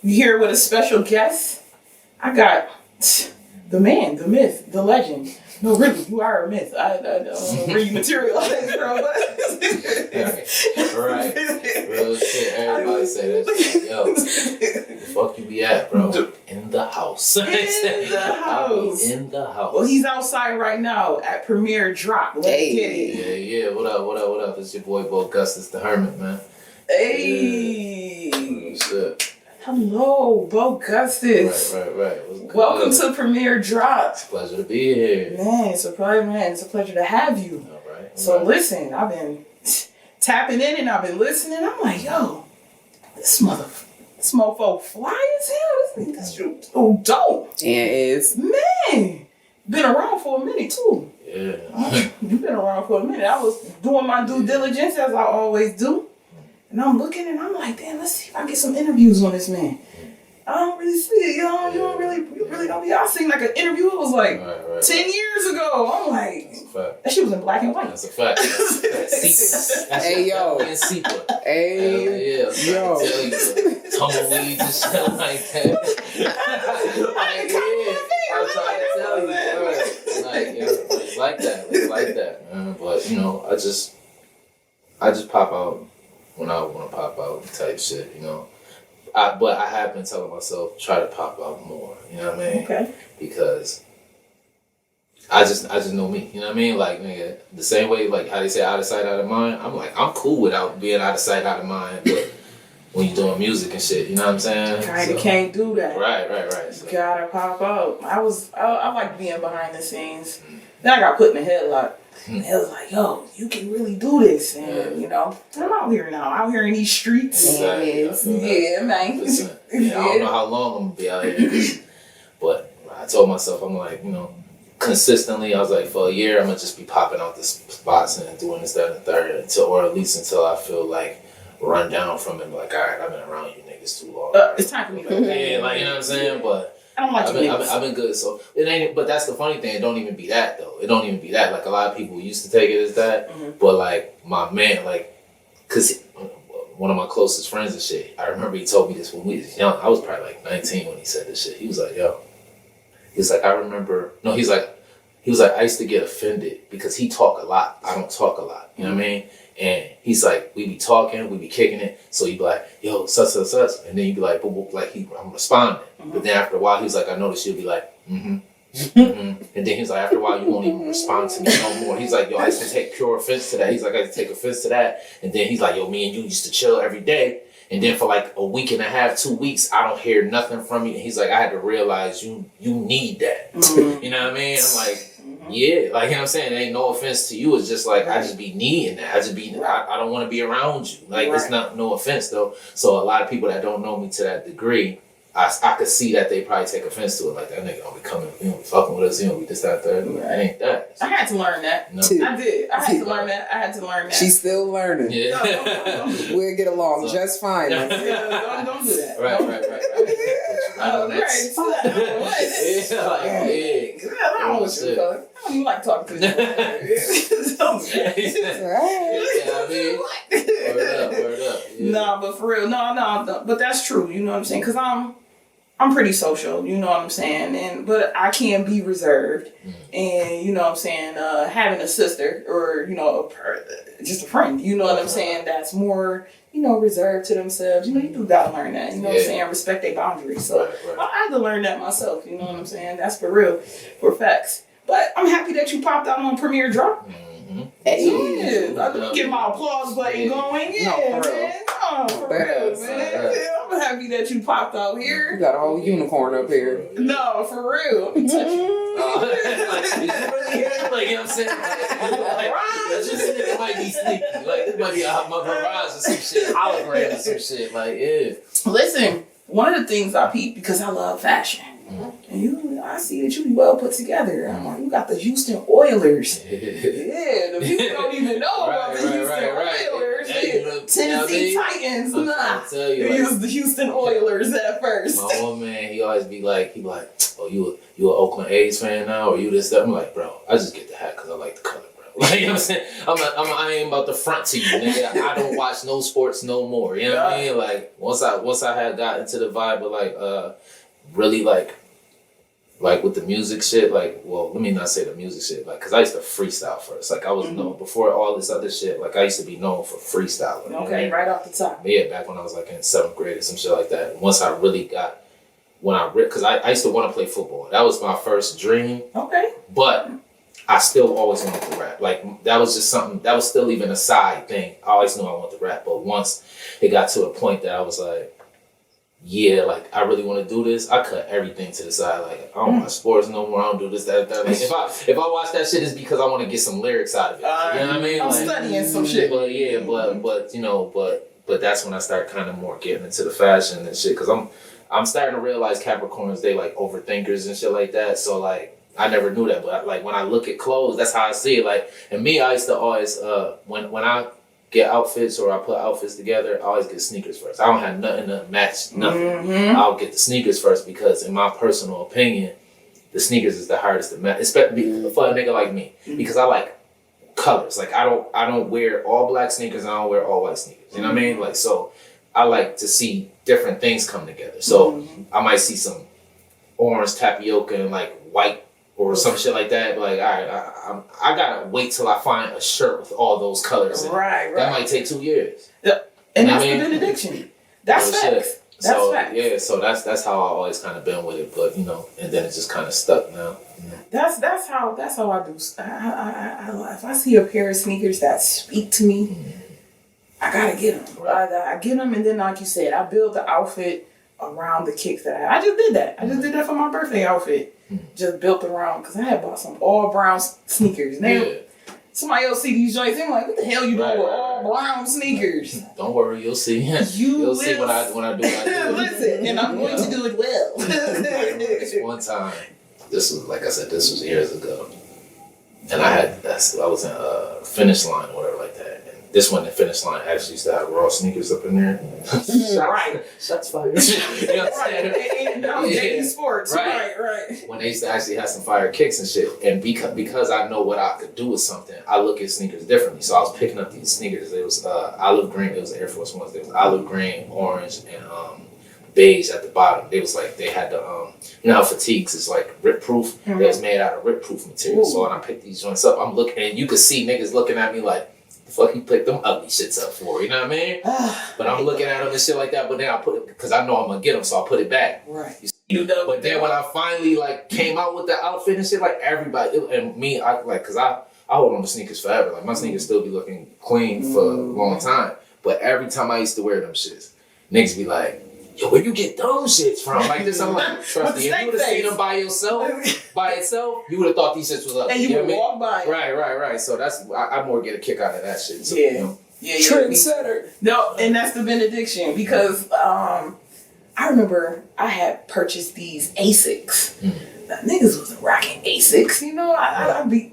here with a special guest. I got the man, the myth, the legend. No, really, you are a myth. I don't know where you materialize from. Right. Real shit. Everybody say that shit. Yo, the fuck you be at, bro? In the house. In the house. In the house. Well, he's outside right now at Premiere Drop. Let's get it. Yeah. What up? It's your boy, Gustice, the Hermit, man. Hey. What's up? Hello, Gustice. Right. Welcome to Premiere Drop. It's a pleasure to be here. Man, it's a pleasure to have you. All right. So listen, I've been tapping in and I've been listening. I'm like, yo, this mofo fly as hell. This dope. And it's Man, been around for a minute too. Yeah. You've been around for a minute. I was doing my due diligence as I always do. And I'm looking and I'm like, damn, let's see if I can get some interviews on this man. I don't really see it, you really don't be. I seen like an interview, it was like 10 years ago. I'm like, that shit was in black and white. That's a fact. Hey, yo. Hey, yo. Tumbleweeds and shit like that. I'm trying to tell you. It's like that, man. But, I just pop out when I want to pop out type shit, but I have been telling myself, try to pop out more, you know what I mean? Okay. Because I just know me, you know what I mean? Like, nigga, the same way, like, how they say out of sight, out of mind, I'm cool without being out of sight, out of mind, but when you're doing music and shit, you know what I'm saying? Kinda can't do that. Right. So. Gotta pop out. I like being behind the scenes. Then I got put in the headlock. And it was like, yo, you can really do this. And, I'm out here now. Out here in these streets. Exactly. Yeah, man. Listen, I don't know how long I'm going to be out here. But I told myself, I'm like, consistently, I was like, for a year, I'm going to just be popping out the spots and doing this, that, and the third. Or at least until I feel like run down from it. Like, all right, I've been around you niggas too long. It's time for me to go. Yeah, like, you know what I'm saying? But I don't like I've been good, so it ain't. But that's the funny thing. It don't even be that though. It don't even be that. Like a lot of people used to take it as that. Mm-hmm. But like my man, cause one of my closest friends and shit. I remember he told me this when we was young. I was probably like 19 when he said this shit. He was like, yo. He's like, I remember. No, he was like, I used to get offended because he talk a lot. I don't talk a lot. You know what I mean? And he's like, we be talking, we be kicking it. So he'd be like, yo, such. And then you'd be like, I'm responding. Mm-hmm. But then after a while, he's like, I noticed you'll be like, mm-hmm. And then he's like, after a while, you won't even respond to me no more. He's like, yo, I used to take pure offense to that. He's like, I used to take offense to that. And then he's like, yo, me and you used to chill every day. And then for like a week and a half, 2 weeks, I don't hear nothing from you. And he's like, I had to realize you need that. Mm-hmm. You know what I mean? I'm like, yeah, like, you know what I'm saying? It ain't no offense to you. It's just like, I just be needing that. I don't want to be around you. Like, it's not no offense, though. So a lot of people that don't know me to that degree, I could see that they probably take offense to it. Like, that nigga don't be coming, he don't be fucking with us, he don't be this, that, third. It ain't that. I had to learn that. No. I did. I had to learn that. She's still learning. Yeah. No. We'll get along just fine. Don't do that. Right. I don't even like talking to you. Word up. Yeah. Nah, but for real, no, but that's true. You know what I'm saying? Because I'm pretty social. You know what I'm saying? But I can be reserved, and you know what I'm saying. Having a sister or just a friend. You know what I'm saying? That's more reserved to themselves. You do gotta learn that. You know what I'm saying? Respect their boundaries. So right. I had to learn that myself. You know what I'm saying? That's for real, for facts. But I'm happy that you popped out on Premiere Drop. Mm-hmm. Hey, I'm getting my applause button going. Yeah, man. No, for real, man. I'm happy that you popped out here. You got a whole unicorn up here. No, for real. Like, you really hear it? Like, you know what I'm saying? It might be sneaky. Like, it might be a mirage or some shit, hologram or some shit. Like, yeah. Listen, one of the things I peep because I love fashion. And I see that you be well put together. I'm like, you got the Houston Oilers. Yeah, the people don't even know about the Houston Oilers. Tennessee Titans. Nah, they use the Houston Oilers at first. My old man, he always be like, oh, you an Oakland A's fan now, or you this, that? I'm like, bro, I just get the hat because I like the color, bro. Like, you know what I'm saying? I ain't about to front to you, nigga. I don't watch no sports no more. You know what I mean? Like, once I had got into the vibe of like, really like with the music shit, like, well, let me not say the music shit, like, cause I used to freestyle first. Like, I was known before all this other shit. Like, I used to be known for freestyling. Okay, right off the top. Yeah, back when I was like in 7th grade or some shit like that. Once I really got, cause I used to want to play football. That was my first dream. Okay. But I still always wanted to rap. Like, that was just something, that was still even a side thing. I always knew I wanted to rap. But once it got to a point that I was like, yeah, like, I really want to do this, I cut everything to the side. Like, I don't watch sports no more. I don't do this, that, that. Like, if I watch that shit, it's because I want to get some lyrics out of it. You know what I mean? I'm like, studying some shit. But yeah, but you know, but that's when I start kind of more getting into the fashion and shit. Cause I'm starting to realize Capricorns, they like overthinkers and shit like that. So like, I never knew that, but like when I look at clothes, that's how I see it. Like, and me, I used to always when I get outfits or I put outfits together, I always get sneakers first. I don't have nothing to match nothing. I'll get the sneakers first because, in my personal opinion, the sneakers is the hardest to match, especially for a nigga like me, because I like colors. Like, I don't wear all black sneakers and I don't wear all white sneakers. You know what I mean? Like, so I like to see different things come together. So I might see some orange tapioca and like white or some shit like that. Like, all right, I gotta wait till I find a shirt with all those colors in it. Right. That might take 2 years. Yeah. And that's the benediction. That's facts. So facts. yeah, so that's how I always kind of been with it. But you know, and then it just kind of stuck now. That's how I do. If I see a pair of sneakers that speak to me, I gotta get them. I get them, and then like you said, I build the outfit around the kicks that I just did that. I just did that for my birthday outfit. Just built around, because I had bought some all brown sneakers. Now, somebody else see these joints, they're like, what the hell you doing with all brown sneakers? Don't worry, you'll see. You'll see when I do what I do. Listen, and I'm going to do it well. One time, this was, like I said, this was years ago. And I was in Finish Line or whatever like that. This one, the Finish Line, actually used to have raw sneakers up in there. Right. Shots fired. You know what I'm saying? And now JD Sports. Right. When they used to actually have some fire kicks and shit. And because I know what I could do with something, I look at sneakers differently. So I was picking up these sneakers. It was olive green. It was Air Force Ones. It was olive green, orange, and beige at the bottom. They was like, they had the, you know how fatigues is like rip proof? They was made out of rip proof material. So when I picked these joints up, I'm looking, and you could see niggas looking at me like, the fuck you picked them ugly shits up for, you know what I mean? But I'm looking at them and shit like that, but then I put it, because I know I'm gonna get them, so I put it back. Right. But then when I finally like came out with the outfit and shit, like everybody, and me, I like, cause I hold on to sneakers forever. Like my sneakers still be looking clean for a long time. But every time I used to wear them shits, niggas be like, yo, where you get those shits from? Like this, I'm like, trust me, if you would have seen them by itself, you would have thought these shits was up. And you would walk by it. Right. So that's, I more get a kick out of that shit. So, yeah. You know. Yeah. Trendsetter. No, and that's the benediction, because I remember I had purchased these Asics. Niggas was rocking Asics, you know. I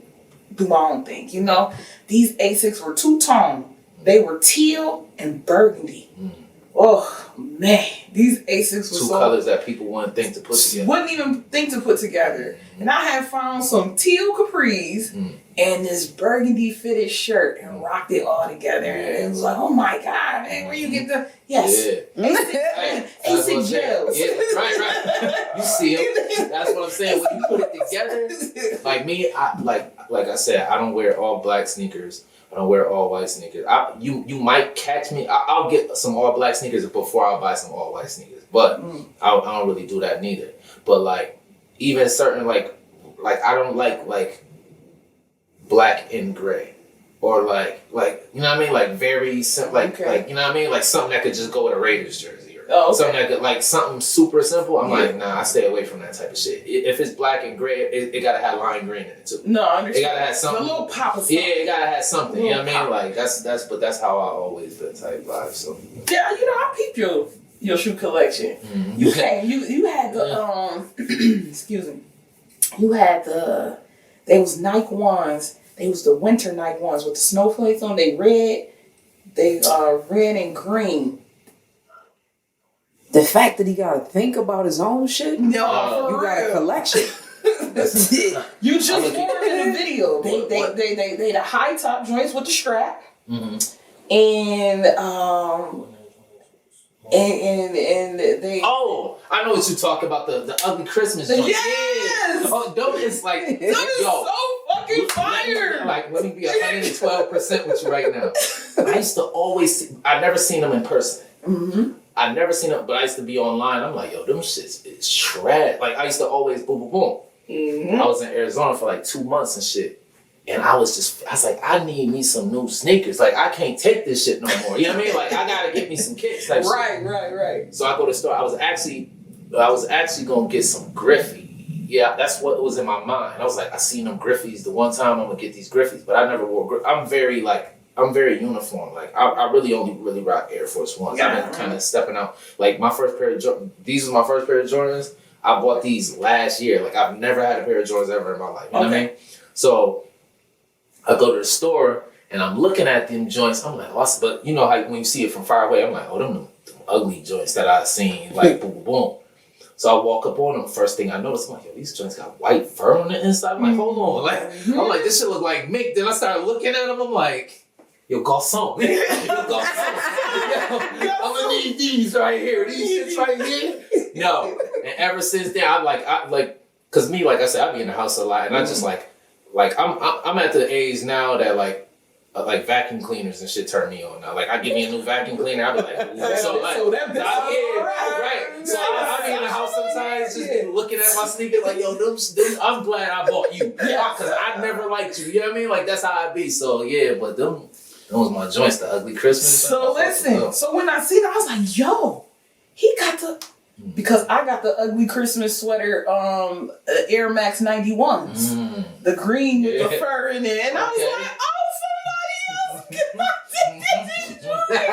do my own thing, you know. These Asics were two-tone. They were teal and burgundy. Oh man, these Asics were two colors that people wouldn't think to put together. Wouldn't even think to put together. And I had found some teal capris and this burgundy fitted shirt and rocked it all together. And it was like, oh my God, man, where you get the Asic gels. Yeah, right. You see them. That's what I'm saying. When you put it together, like me, like I said, I don't wear all black sneakers. I don't wear all white sneakers. You might catch me. I'll get some all black sneakers before I'll buy some all white sneakers. But I don't really do that neither. But like even certain like I don't like black and gray, or like you know what I mean, like very simple, like you know what I mean, like something that could just go with a Raiders jersey. Something that could, like something super simple. I'm like, nah, I stay away from that type of shit. If it's black and gray, it gotta have lime green in it too. No, I understand. It gotta have something. A little pop of something. Yeah, it gotta have something. You know what I mean? Like that's how I always been type vibe. So yeah, you know, I peeped your shoe collection. You had the excuse me. You had they was Nike ones. They was the winter Nike ones with the snowflakes on. They red and green. The fact that he gotta think about his own shit. No, you got a collection. You just wore them in a video. They the high top joints with the strap. Mm-hmm. And they. Oh, I know what you talk about, the ugly Christmas joints. Yes! Yeah. Oh, them is like, That is so fucking fire. Let me be 112% with you right now. I used to always I never seen them in person. Mm-hmm. I never seen them, but I used to be online. I'm like, yo, them shits is trash. Like, I used to always boom, boom, boom. Mm-hmm. I was in Arizona for like 2 months and shit. And I was like, I need me some new sneakers. Like, I can't take this shit no more. You know what I mean? Like, I gotta get me some kicks. Like, Right. So I go to the store. I was actually gonna get some Griffey. Yeah, that's what was in my mind. I was like, I seen them Griffies the one time. I'm gonna get these Griffies, but I never wore. I'm very uniform. Like, I really only rock Air Force Ones. Yeah. I've been kind of stepping out. Like, my first pair of these was my first pair of Jordans. I bought these last year. Like, I've never had a pair of Jordans ever in my life. You know what I mean? So I go to the store and I'm looking at them joints. I'm like, oh, but you know how when you see it from far away, I'm like, oh, them ugly joints that I've seen, like boom, boom, boom. So I walk up on them. First thing I notice, I'm like, yo, these joints got white fur on the inside. I'm like, hold on, like I'm like, this shit look like mink. Then I started looking at them. I'm like, yo, Garçon. Yo, Garçon. I'm gonna need these right here. These shits right here. No, and ever since then, I like, cause me, like I said, I be in the house a lot, and I just like I'm at the age now that like vacuum cleaners and shit turn me on now. Like, I give me a new vacuum cleaner, I be like, right. So I be in the house sometimes just looking at my sneakers like, yo, them, I'm glad I bought you. Yeah, cause I never liked you. You know what I mean? Like, that's how I be. So yeah, but them was my joints, the ugly Christmas. So listen, so when I see that, I was like, yo, he got the. Because I got the ugly Christmas sweater, Air Max 91s. The green with the fur in it. And I was like, oh, somebody else got these joints. I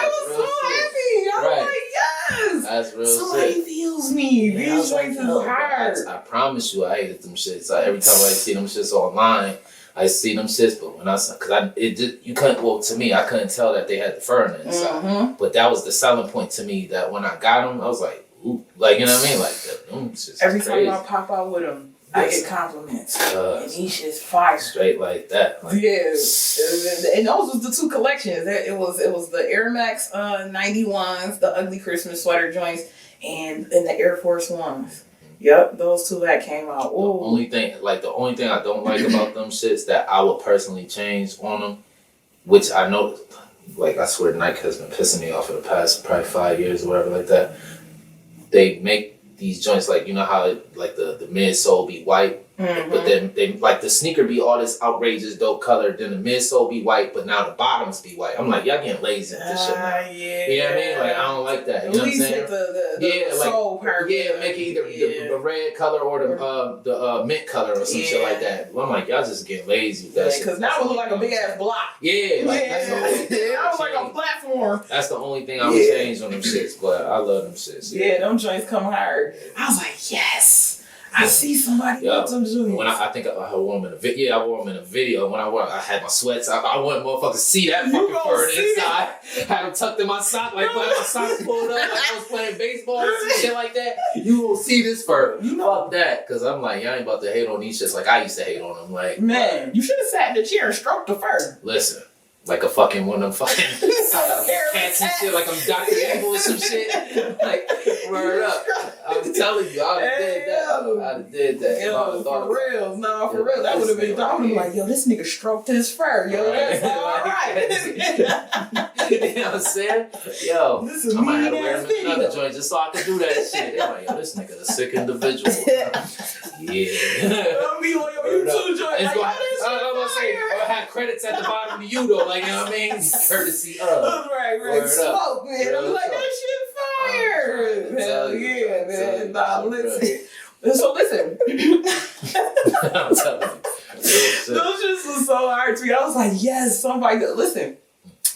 was so happy. I was like, yes. That's real somebody sick. feels me. Yeah, these joints is hard. I promise you, I hated them shits. Every time I see them shits online, I see them shits, but when to me, I couldn't tell that they had the fur on the inside. Mm-hmm. But that was the selling point to me, that when I got them, I was like, ooh, like, you know what I mean? Like, them shits Every crazy. time I pop out with them, I get compliments. And these shits fire. Straight like that. Like, yeah. And those was the two collections. It was the Air Max 91s, the ugly Christmas sweater joints, and the Air Force Ones. Yep, those two that came out. Ooh. The only thing I don't like about them shits that I would personally change on them, which I know, like, I swear Nike has been pissing me off for the past probably 5 years or whatever like that. They make these joints, like, you know how like the midsole be white, but then they like the sneaker be all this outrageous dope color, then the midsole be white, but now the bottoms be white. I'm like, y'all getting lazy with this shit now. Yeah. You know what I mean? Like, I don't like that. You know what I'm saying? The sole part. Yeah, make it either the red color or the mint color or some shit like that. I'm like, y'all just getting lazy with that shit. Because now it look like a big ass block. Yeah, like that's the only thing. I was like a platform. That's the only thing I would change on them shits, but I love them shits. Yeah, them joints come hard. I was like, yes. I see somebody with some joints. When I think I wore them in a video. Yeah, I wore them in a video. When I had my sweats. I want motherfuckers to see that fucking fur inside. Had them tucked in my sock, like my socks pulled up, like I was playing baseball and some shit like that. You will see this fur. Fuck that, because I'm like, y'all ain't about to hate on these shits like I used to hate on them. Like, man, you should have sat in the chair and stroked the fur. Listen. Like a fucking one of them fucking cats and shit, like I'm Dr. Evil or some shit. Like, word up. I'm telling you, I'd have did that. Yo, for real. No, for real. That would have been, I would have been like, yo, this nigga stroked his fur. Yo, that's all right. You know what I'm saying? Yo, this is I might have to mean wear ass him in another video. joint just so I can do that shit. They're like, yo, this nigga a sick individual. Yeah. I'll be on your YouTube joint. Like, I'm gonna say, I had credits at the bottom of you though, like, you know what I mean? Courtesy of. Right. Smoke, man. I'm like, that shit fire. Hell yeah, man. Nah, listen. So listen. I'm telling you. Those just was so hard to me. I was like, yes, somebody. Listen,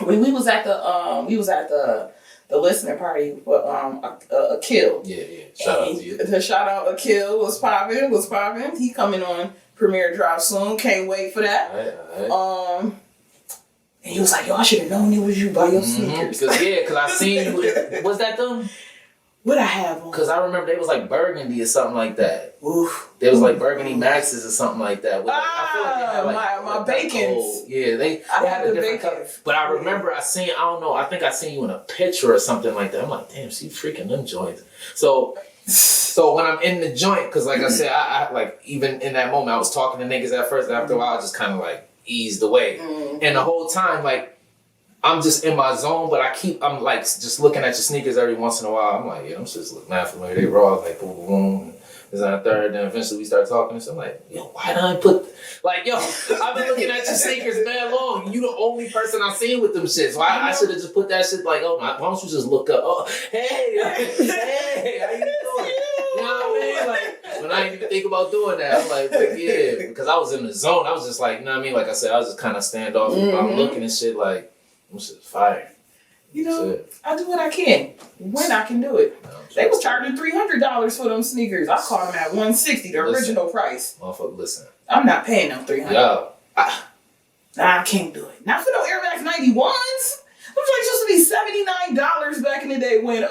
when we was at the listening party for a kill. Yeah. Shout out to you. The shout out a kill was popping. He coming on Premiere Drop soon. Can't wait for that. All right. And he was like, yo, I should have known it was you by your sneakers. Because I seen you. Was that them? What I have on? Cause I remember they was like burgundy or something like that. Oof. They was like burgundy maxes or something like that. With, like, I feel like they had, my like bacons. Yeah, they had a different color. But I remember I don't know, I think I seen you in a picture or something like that. I'm like, damn, she freaking them joints. So when I'm in the joint, cause like I said, I like even in that moment I was talking to niggas at first, and after a while I just kind of like eased away. And the whole time, like, I'm just in my zone, but I'm like just looking at your sneakers every once in a while. I'm like, yeah, I'm just looking at familiar. They raw, like boom, boom, boom. This and that third. Then eventually we start talking. So I'm like, yo, why did I put like, yo? I've been looking at your sneakers mad long. You the only person I've seen with them shits. So I should have just put that shit like, oh, why don't you just look up? Oh, hey, how you doing? You know what I mean? Like, when I didn't even think about doing that, I'm like yeah, because I was in the zone. I was just like, you know what I mean? Like I said, I was just kind of standoff. I'm looking and shit like. I'm just fire. You know, I do what I can when I can do it. No, they was charging $300 for them sneakers. I caught them at $160, the original price. Motherfucker, listen. I'm not paying them $300. Yo, I can't do it. Not for no Air Max 91s. Them joints used to be $79 back in the day when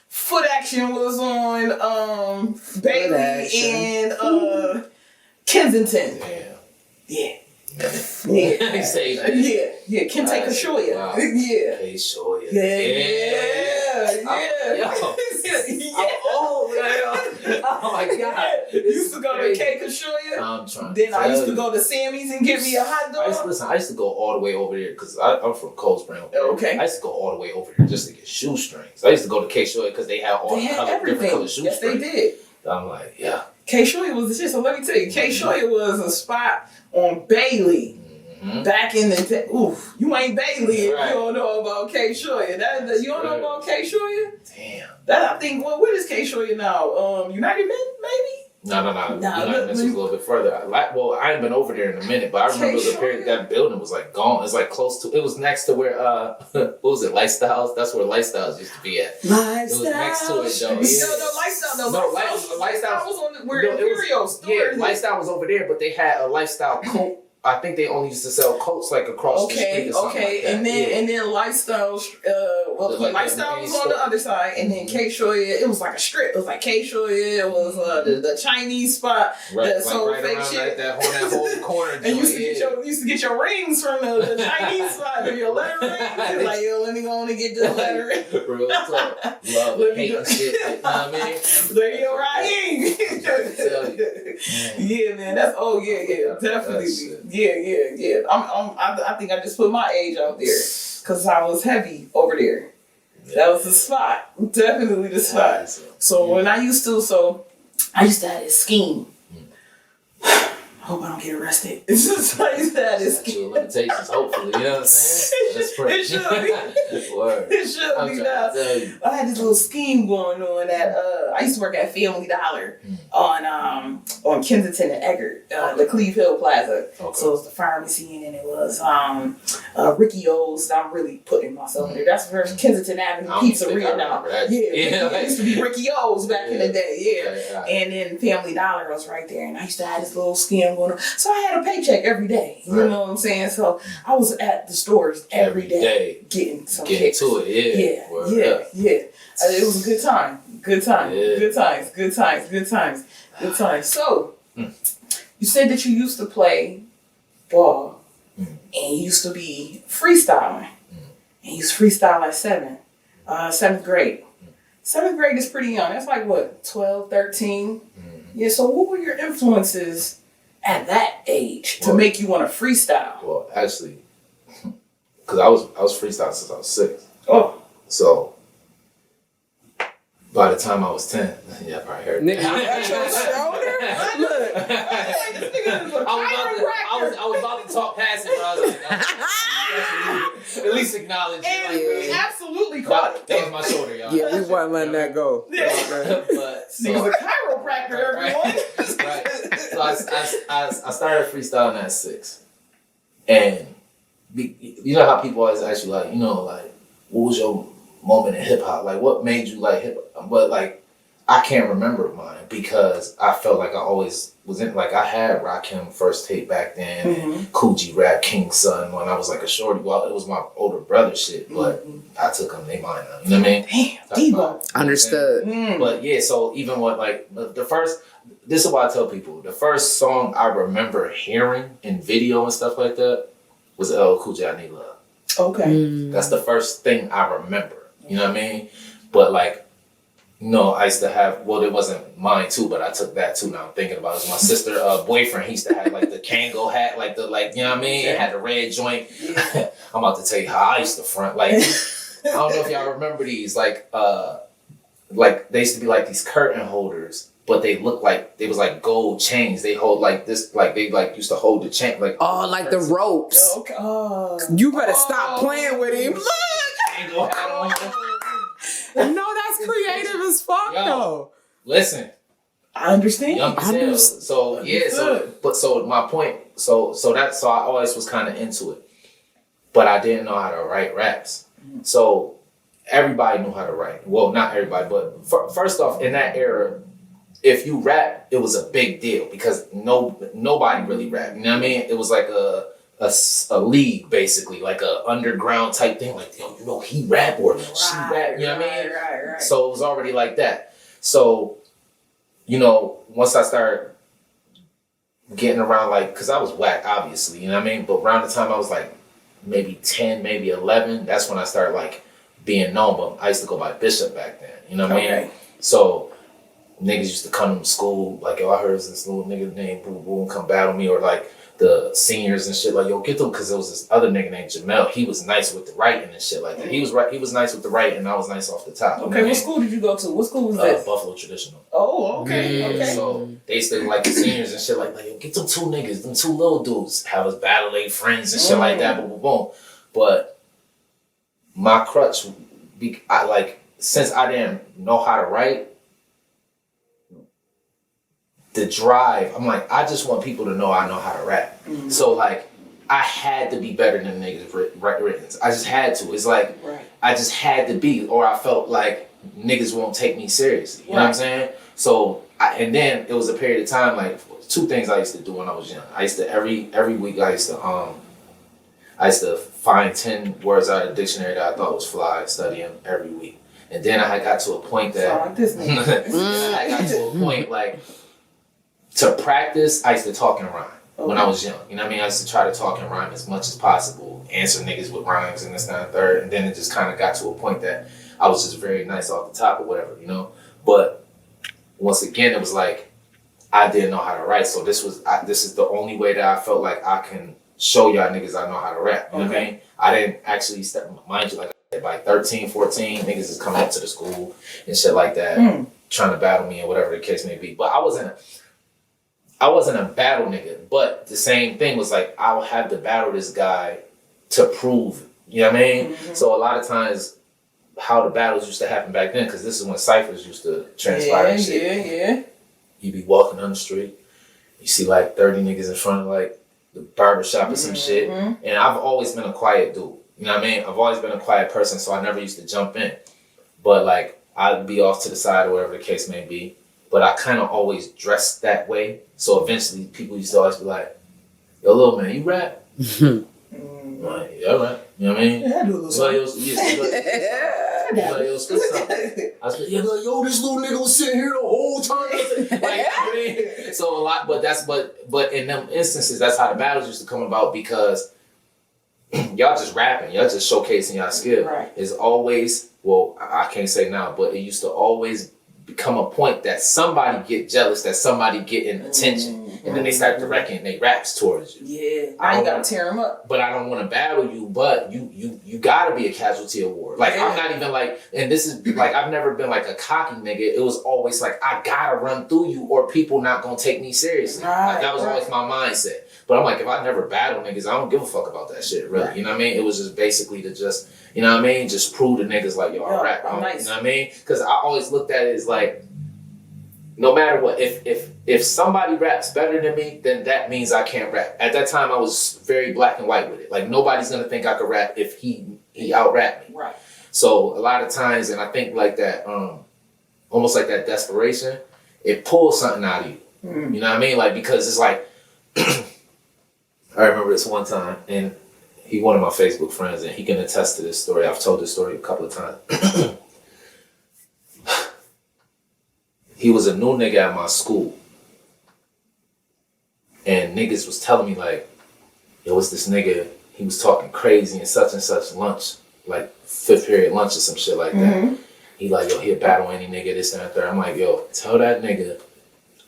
Foot Action was on Bailey and Kensington. Damn. Yeah. Yeah. Kente Kashoya. Wow. Yeah. Kashoya. Yeah. I'm old, man. Oh my God. Used to go to K Kashoya. I'm trying. Then I used to go to Sammy's and get me a hot dog. I used to go all the way over there because I'm from Cold Spring. Okay. I used to go all the way over there just to get shoestrings. I used to go to Kashoya because they had all different color shoestrings. Yes, they did. I'm like, yeah. K-Shoya was the shit. So let me tell you, K-Shoya was a spot on Bailey back in the day. Oof, you ain't Bailey if you don't know about K-Shoya. You don't know about K-Shoya? Damn. That I think. What is K-Shoya now? United Men, maybe? No. United Men was a little bit further. I ain't been over there in a minute, but I remember the period that building was like gone. It's like close to. It was next to where what was it? Lifestyles. That's where Lifestyles used to be at. Lifestyles. It was next to it though. No, Lifestyle. No, Lifestyle was on where Imperial store. Yeah, Lifestyle was over there, but they had a Lifestyle coat. I think they only used to sell coats like across the street or something like that. And then Lifestyle, Lifestyle was on the other side, and then K-Shoya, it was like a strip. It was like K-Shoya, it was the Chinese spot that sold fake shit. That whole corner. And you used to get your rings from the Chinese spot, or your letter ring. Like, yo, let me go on and get this letter ring. Real talk. Love, hate, and shit. Like, you know what I mean? There you Raheem. Yeah, man. That's definitely. Yeah. I think I just put my age out there because I was heavy over there. Yeah. That was the spot. Definitely the spot. So when I used to have this scheme. I hope I don't get arrested. It's just like that. Statute limitations, hopefully. You know what I'm saying? It should be. Word. It should be now. I had this little scheme going on at I used to work at Family Dollar on Kensington and Eggert, the Cleve Hill Plaza. Okay. So it was the pharmacy and then it was Ricky O's. I'm really putting myself in there. That's where Kensington Avenue Pizzeria now. It used to be Ricky O's back in the day. Yeah. And then Family Dollar was right there, and I used to have this little scheme going on. So I had a paycheck every day. You know what I'm saying? So I was at the stores every day getting some kicks. To it. Yeah. It was a good time. Good times. So you said that you used to play ball and you used to be freestyling. And you used to freestyle at 7th grade. 7th grade is pretty young. That's like what, 12, 13? Yeah, so what were your influences at that age to make you want to freestyle? Well, actually, because I was freestyling since I was 6. Oh. So by the time I was 10, yeah, I probably heard nigga, that's your shoulder? Look. I was about to talk past it, but I was like, at least acknowledge it. And absolutely caught it. That was my shoulder, y'all. Yeah, we weren't letting that go. But he's a chiropractor, everyone. Right. So I started freestyling at 6. And you know how people always ask you, like, what was your moment in hip hop? Like, what made you like hip hop? But like, I can't remember mine because I felt like I always was in, like I had Rakim first tape back then, and Coogee Rap King's Son when I was like a shorty. Well, it was my older brother shit, but I took them, they mine now. You know what I mean? Damn, Debo. Understood. But yeah, so even what like the first, this is what I tell people, the first song I remember hearing in video and stuff like that was LL Cool J, I Need Love. Okay. That's the first thing I remember. You know what I mean? But like, no, I used to have, well, it wasn't mine too, but I took that too now I'm thinking about it. It was my sister boyfriend. He used to have like the Kango hat, like the, like, you know what I mean? It had the red joint. Yeah. I'm about to tell you how I used to front. Like, I don't know if y'all remember these. Like they used to be like these curtain holders, but they look like, they was like gold chains. They hold like this, like they like used to hold the chain. Like, Oh, like the ropes. Okay. You better stop playing with him. Kango hat on. No, that's creative as fuck, Yo. though. Listen. I understand. Young as hell. So yeah, so my point, so I always was kind of into it, but I didn't know how to write raps. So everybody knew how to write. Well, not everybody, but first off, in that era, if you rap, it was a big deal because nobody really rapped. You know what I mean? It was like a league, basically, like a underground type thing. Like, yo, you know, he rap or she rap. You know what I mean? Right. So it was already like that. So, you know, once I started getting around, like, because I was whack, obviously, you know what I mean? But around the time I was like maybe 10, maybe 11, that's when I started like being known. But I used to go by Bishop back then, you know what I mean? So niggas used to come to school, like, yo, I heard this little nigga named Boo Boo and come battle me, or like the seniors and shit, like, yo, get them, because there was this other nigga named Jamel. He was nice with the writing and shit like that. He was nice with the writing, and I was nice off the top. Okay, what school did you go to? What school was that? Buffalo Traditional. Oh, okay. So they used to, like, the seniors and shit like yo, get them two niggas, them two little dudes, have us battle their friends and shit like that, boom, boom, boom. But my crutch, since I didn't know how to write, the drive, I'm like, I just want people to know I know how to rap. So like, I had to be better than niggas written. I just had to. It's like, I just had to be, or I felt like niggas won't take me seriously. You know what I'm saying? So, and then it was a period of time, like, two things I used to do when I was young. I used to, every week, I used to find 10 words out of the dictionary that I thought was fly, study them every week. And then I got to a point that, Sound like this nigga. I got to a point, like, to practice, I used to talk and rhyme when I was young. You know what I mean? I used to try to talk and rhyme as much as possible, answer niggas with rhymes and this, that, and third. And then it just kind of got to a point that I was just very nice off the top or whatever, you know? But once again, it was like, I didn't know how to write. So this is the only way that I felt like I can show y'all niggas I know how to rap. You know what I mean? I didn't actually mind you, like, by 13, 14, niggas is coming up to the school and shit like that, trying to battle me or whatever the case may be. But I wasn't a battle nigga, but the same thing was like, I'll have to battle this guy to prove, you know what I mean? So a lot of times, how the battles used to happen back then, because this is when ciphers used to transpire and shit. Yeah. You be walking on the street, you see like 30 niggas in front of like the barbershop or some shit, and I've always been a quiet dude, you know what I mean? I've always been a quiet person, so I never used to jump in. But like, I'd be off to the side or whatever the case may be. But I kind of always dressed that way. So eventually people used to always be like, yo, little man, you rap? I'm like, yeah, I rap. You know what I mean? Yeah, I do a little something. I said, yeah, like, yo, this little nigga was sitting here the whole time. Like, I mean, so a lot, but in them instances, that's how the battles used to come about, because y'all just rapping, y'all just showcasing y'all skill. Right. It's always, well, I can't say now, but it used to always become a point that somebody get jealous, that somebody getting attention, and then they start directing their raps towards you. Yeah, I ain't gotta tear them up. But I don't want to battle you, but you gotta be a casualty of war. Like, I'm not even like, and this is like, I've never been like a cocky nigga. It was always like, I gotta run through you or people not gonna take me seriously. Like, that was always my mindset. But I'm like, if I never battle niggas, I don't give a fuck about that shit, really. You know what I mean? It was just basically to just, you know what I mean? Just prove to niggas like, yo, I rap. Nice. You know what I mean? Because I always looked at it as like, no matter what, if somebody raps better than me, then that means I can't rap. At that time, I was very black and white with it. Like, nobody's gonna think I could rap if he out rap me. Right. So a lot of times, and I think like that, almost like that desperation, it pulls something out of you. You know what I mean? Like, because it's like, I remember this one time, and he one of my Facebook friends, and he can attest to this story. I've told this story a couple of times. He was a new nigga at my school. And niggas was telling me like, yo, what's this nigga? He was talking crazy and such lunch, like 5th period lunch or some shit like that. He like, yo, he'll battle any nigga, this and that, third. I'm like, yo, tell that nigga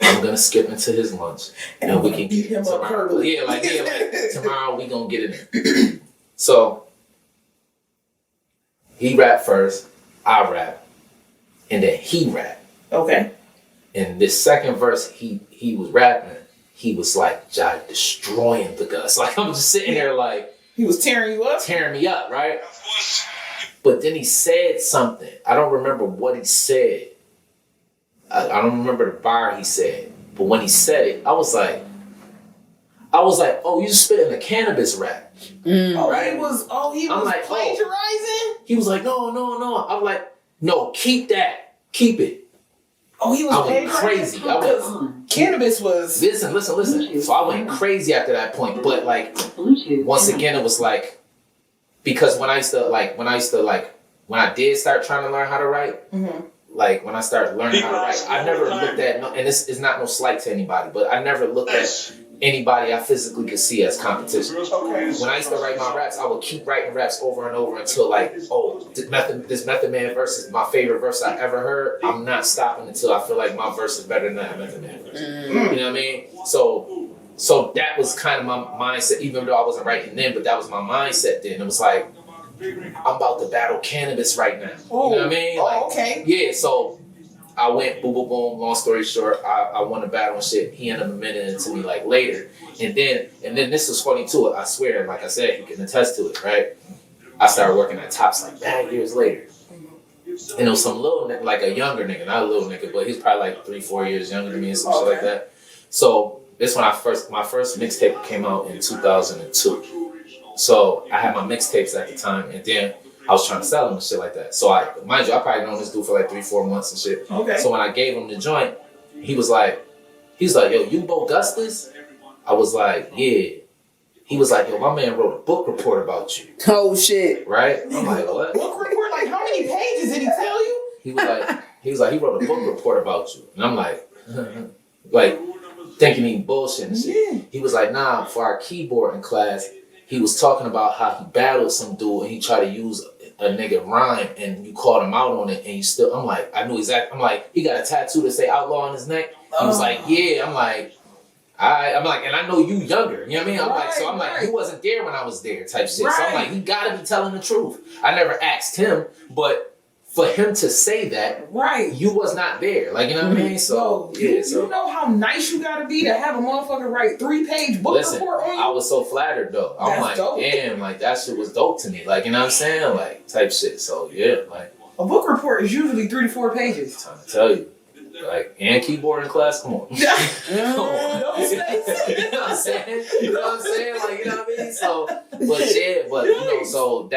I'm gonna skip into his lunch and we can beat him up tomorrow. Yeah, like tomorrow we gonna get in there. So he rapped first, I rap, and then he rap. Okay. And this second verse, he was rapping. He was like destroying the Gus. Like I'm just sitting there like he was tearing you up, tearing me up, right? But then he said something. I don't remember what he said. I don't remember the bar he said. But when he said it, I was like, oh, you just spitting a cannabis rap, right? He was like, plagiarizing. He was like, no. I'm like, no, keep that, keep it. Oh, he was I went crazy. Cannabis was... Listen. So I went crazy after that point. But like, once again, it was like, because when I did start trying to learn how to write, like when I started learning how to write, I never looked at, and this is not no slight to anybody, but I never looked at anybody I physically could see as competition. Okay. When I used to write my raps, I would keep writing raps over and over until like, oh, this Method Man verse is my favorite verse I ever heard. I'm not stopping until I feel like my verse is better than that Method Man verse. You know what I mean? So that was kind of my mindset, even though I wasn't writing then, but that was my mindset then. It was like, I'm about to battle cannabis right now. You know what I mean? Like, okay. Yeah, so I went boom, boom, boom. Long story short, I won the battle and shit. He ended up admitting it to me like later. And then this was funny too. I swear, like I said, you can attest to it, right? I started working at Tops like 9 years later. And it was some little nigga, like a younger nigga, not a little nigga, but he's probably like 3-4 years younger than me and some shit like that. So this when my first mixtape came out in 2002. So I had my mixtapes at the time, and then I was trying to sell them and shit like that. So mind you, I probably known this dude for like 3-4 months and shit. Okay. So when I gave him the joint, he was like, yo, you Bo Gustice? I was like, yeah. He was like, yo, my man wrote a book report about you. Oh shit. Right? I'm like, what? Book report? Like how many pages did he tell you? He was like, he wrote a book report about you. And I'm like, like thinking he bullshit and shit. Yeah. He was like, nah, for our keyboarding class, he was talking about how he battled some dude and he tried to use a nigga rhyme and you called him out on it and you still, I'm like, I knew exactly, I'm like, he got a tattoo to say outlaw on his neck. He was like, yeah. I'm like, I'm like, and I know you younger, you know what I mean? I'm like, so I'm like, he wasn't there when I was there type shit. Right. So I'm like, he gotta be telling the truth. I never asked him, but for him to say that, right, you was not there. Like, you know what I mean? So, you know how nice you gotta be to have a motherfucker write 3-page book report on you? I was so flattered though. I'm like, dope. Damn, like that shit was dope to me. Like, you know what I'm saying? Like, type shit. So, yeah, like. A book report is usually 3 to 4 pages. I'm trying to tell you. Like, and keyboard in class, come on. Come on. You know what I'm saying? You know what I'm saying? Like, you know what I mean? So, but you know, so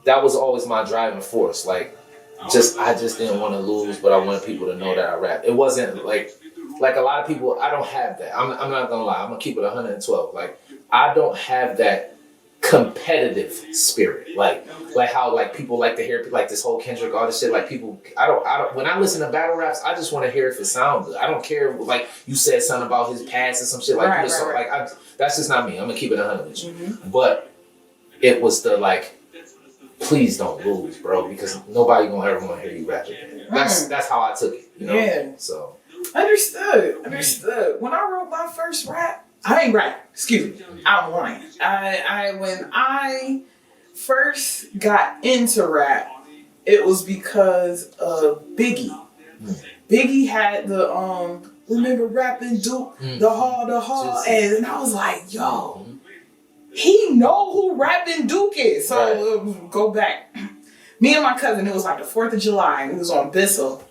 that was always my driving force. Like, I just didn't want to lose, but I wanted people to know that I rap. It wasn't like a lot of people, I don't have that. I'm not gonna lie. I'm gonna keep it 112. Like, I don't have that competitive spirit. Like how like people like to hear like this whole Kendrick, all this shit. Like people, I don't. When I listen to battle raps, I just want to hear if it sounds good. I don't care like you said something about his past or some shit like this. Right. Like that's just not me. I'm gonna keep it 100 with you. Mm-hmm. But it was the like, please don't lose, bro, because nobody gonna ever want to hear you rap again. That's how I took it. You know? Yeah. So understood. When I wrote my first rap. I ain't rap. Excuse me. I'm lying. When I first got into rap, it was because of Biggie. Biggie had the remember rapping Duke, the hall, and I was like, yo, he know who rapping Duke is. So go back. Me and my cousin, it was like the 4th of July, and it was on Bissell.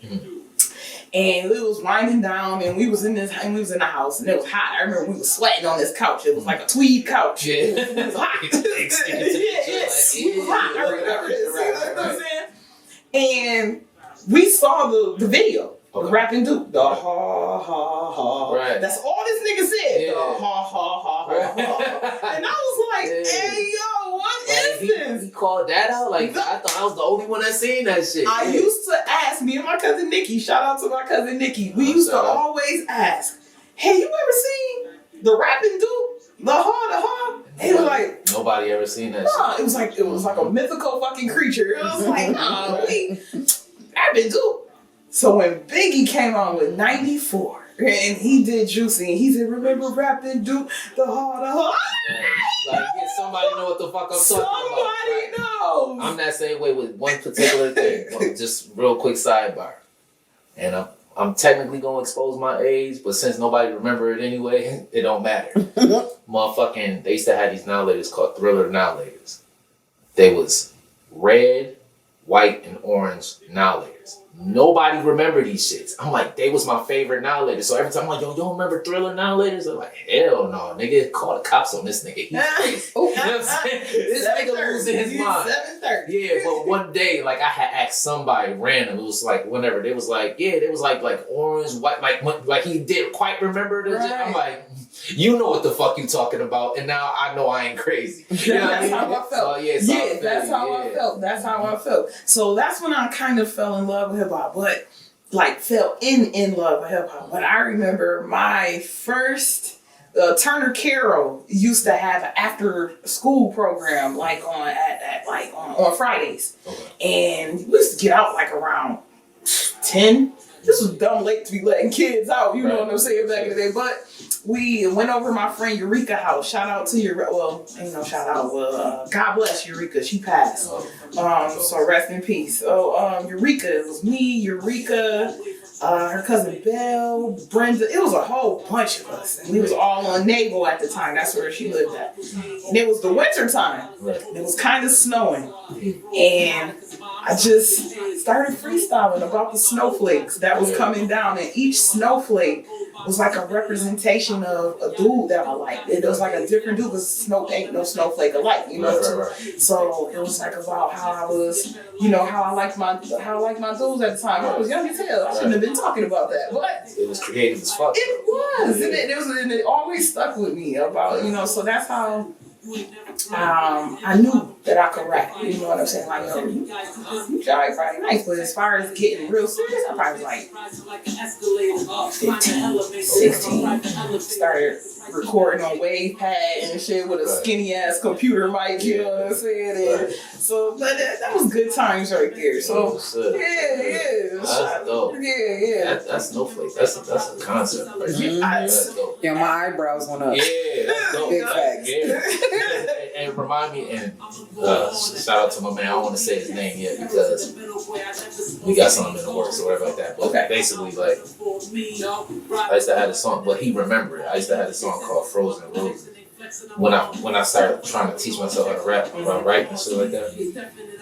And it was winding down, and we was in the house, and it was hot. I remember we was sweating on this couch. It was like a tweed couch. Yeah. It was hot. It was hot. I remember this. You know what I'm saying? And we saw the video. Okay. The rapping Duke. The ha ha ha. Right. That's all this nigga said. Yeah. The ha ha ha ha. And I was like, hey yo, what is this? He called that out? Like, I thought I was the only one that seen that shit. I used to ask, me and my cousin Nikki, shout out to my cousin Nikki, we used to always ask, hey, you ever seen the rapping Duke? The ha? And it was like, nobody ever seen that shit. It was like a mythical fucking creature. It was like, nah, rapping Duke. So when Biggie came on with 94 and he did Juicy and he said, remember rapping Duke, the ha? Like, yeah, somebody know what the fuck I'm talking about. Somebody knows. I'm that same way with one particular thing. Just real quick sidebar. And I'm technically gonna expose my age, but since nobody remember it anyway, it don't matter. Motherfucking, they used to have these Now-Laters called Thriller Now-Laters. They was red, white, and orange Now-Laters. Nobody remember these shits. I'm like, they was my favorite Now-Laters. So every time I'm like, yo, you don't remember Thriller Now-Laters? They're like, hell no, nigga. Call the cops on this nigga. He's crazy. You know what I'm saying? This nigga losing his mind. 7:30. Yeah, but one day, like, I had asked somebody random. It was like, whenever. They was like, yeah, they was like orange, white, like he didn't quite remember the shit. I'm like, you know what the fuck you talking about, and now I know I ain't crazy. You know that's how I felt. That's how I felt. That's how I felt. So that's when I kind of fell in love with hip hop, but like fell in love with hip hop. But I remember my first Turner Carroll used to have an after school program like on Fridays, and we used to get out like around 10. This was dumb late to be letting kids out, you know what I'm saying, back in the day. But we went over to my friend Eureka house. Shout out to God bless Eureka. She passed. So rest in peace. So Eureka, it was me, Eureka, her cousin Belle, Brenda. It was a whole bunch of us. And we was all on Naval at the time. That's where she lived at. And it was the winter time. It was kind of snowing. And I just started freestyling about the snowflakes that was coming down. And each snowflake was like a representation of a dude that I liked. It was like a different dude because ain't no snowflake alike, you know. Right. So it was like about how I was, you know, how I liked my dudes at the time. I was young as hell. I shouldn't have been talking about that, but it was creative as fuck. It was, and it always stuck with me about, you know. So that's how I knew that I could rap. You know what I'm saying? Like, yo, you probably nice, but as far as getting real serious, I probably was like 15, 16. Started recording on WavePad and shit with a skinny ass computer mic. You know what I'm saying? And so, but that was good times right there. So yeah. That's dope. Yeah. That's Snowflake. That's a concept. Right? That's dope. Yeah, my eyebrows went up. Yeah, that's dope. Big facts. Yeah. And remind me, and shout out to my man. I don't want to say his name yet because we got something in the works or whatever like that. But basically, like, I used to have a song, but he remembered it. I used to have a song called Frozen Roses. When I started trying to teach myself how to rap, write and shit like that,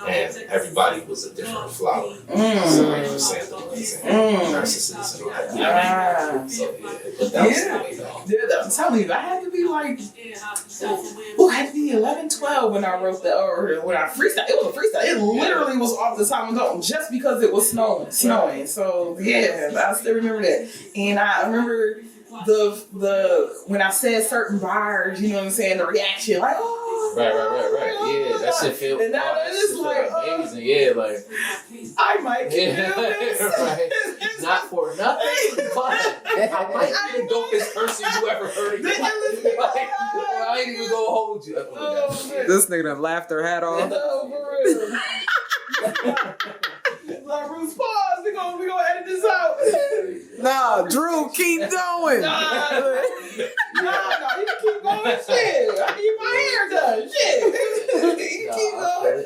and everybody was a different flower. So like chrysanthemums and narcissus and all that. You know what I mean? So but that was the way though. Yeah, I'm telling you, I had to be like, I had to be 11, 12 when I wrote that, or when I freestyle. It was a freestyle. It literally was off the top of the dome just because it was snowing. So yeah, I still remember that. And I remember the when I said certain bars, you know what I'm saying, the reaction, like, right. Yeah, that shit feel and now it's like amazing. Yeah, like I might keep doing this. Right. Not for nothing, but I might be the dopest person you ever heard in your life. Like, I ain't even gonna hold you. This nigga done laughed her hat off. For real. Like, Bruce, pause. We gonna edit this out. Nah, Drew, keep going. Nah, you can keep going. Shit, I need my hair done. Shit, you keep going.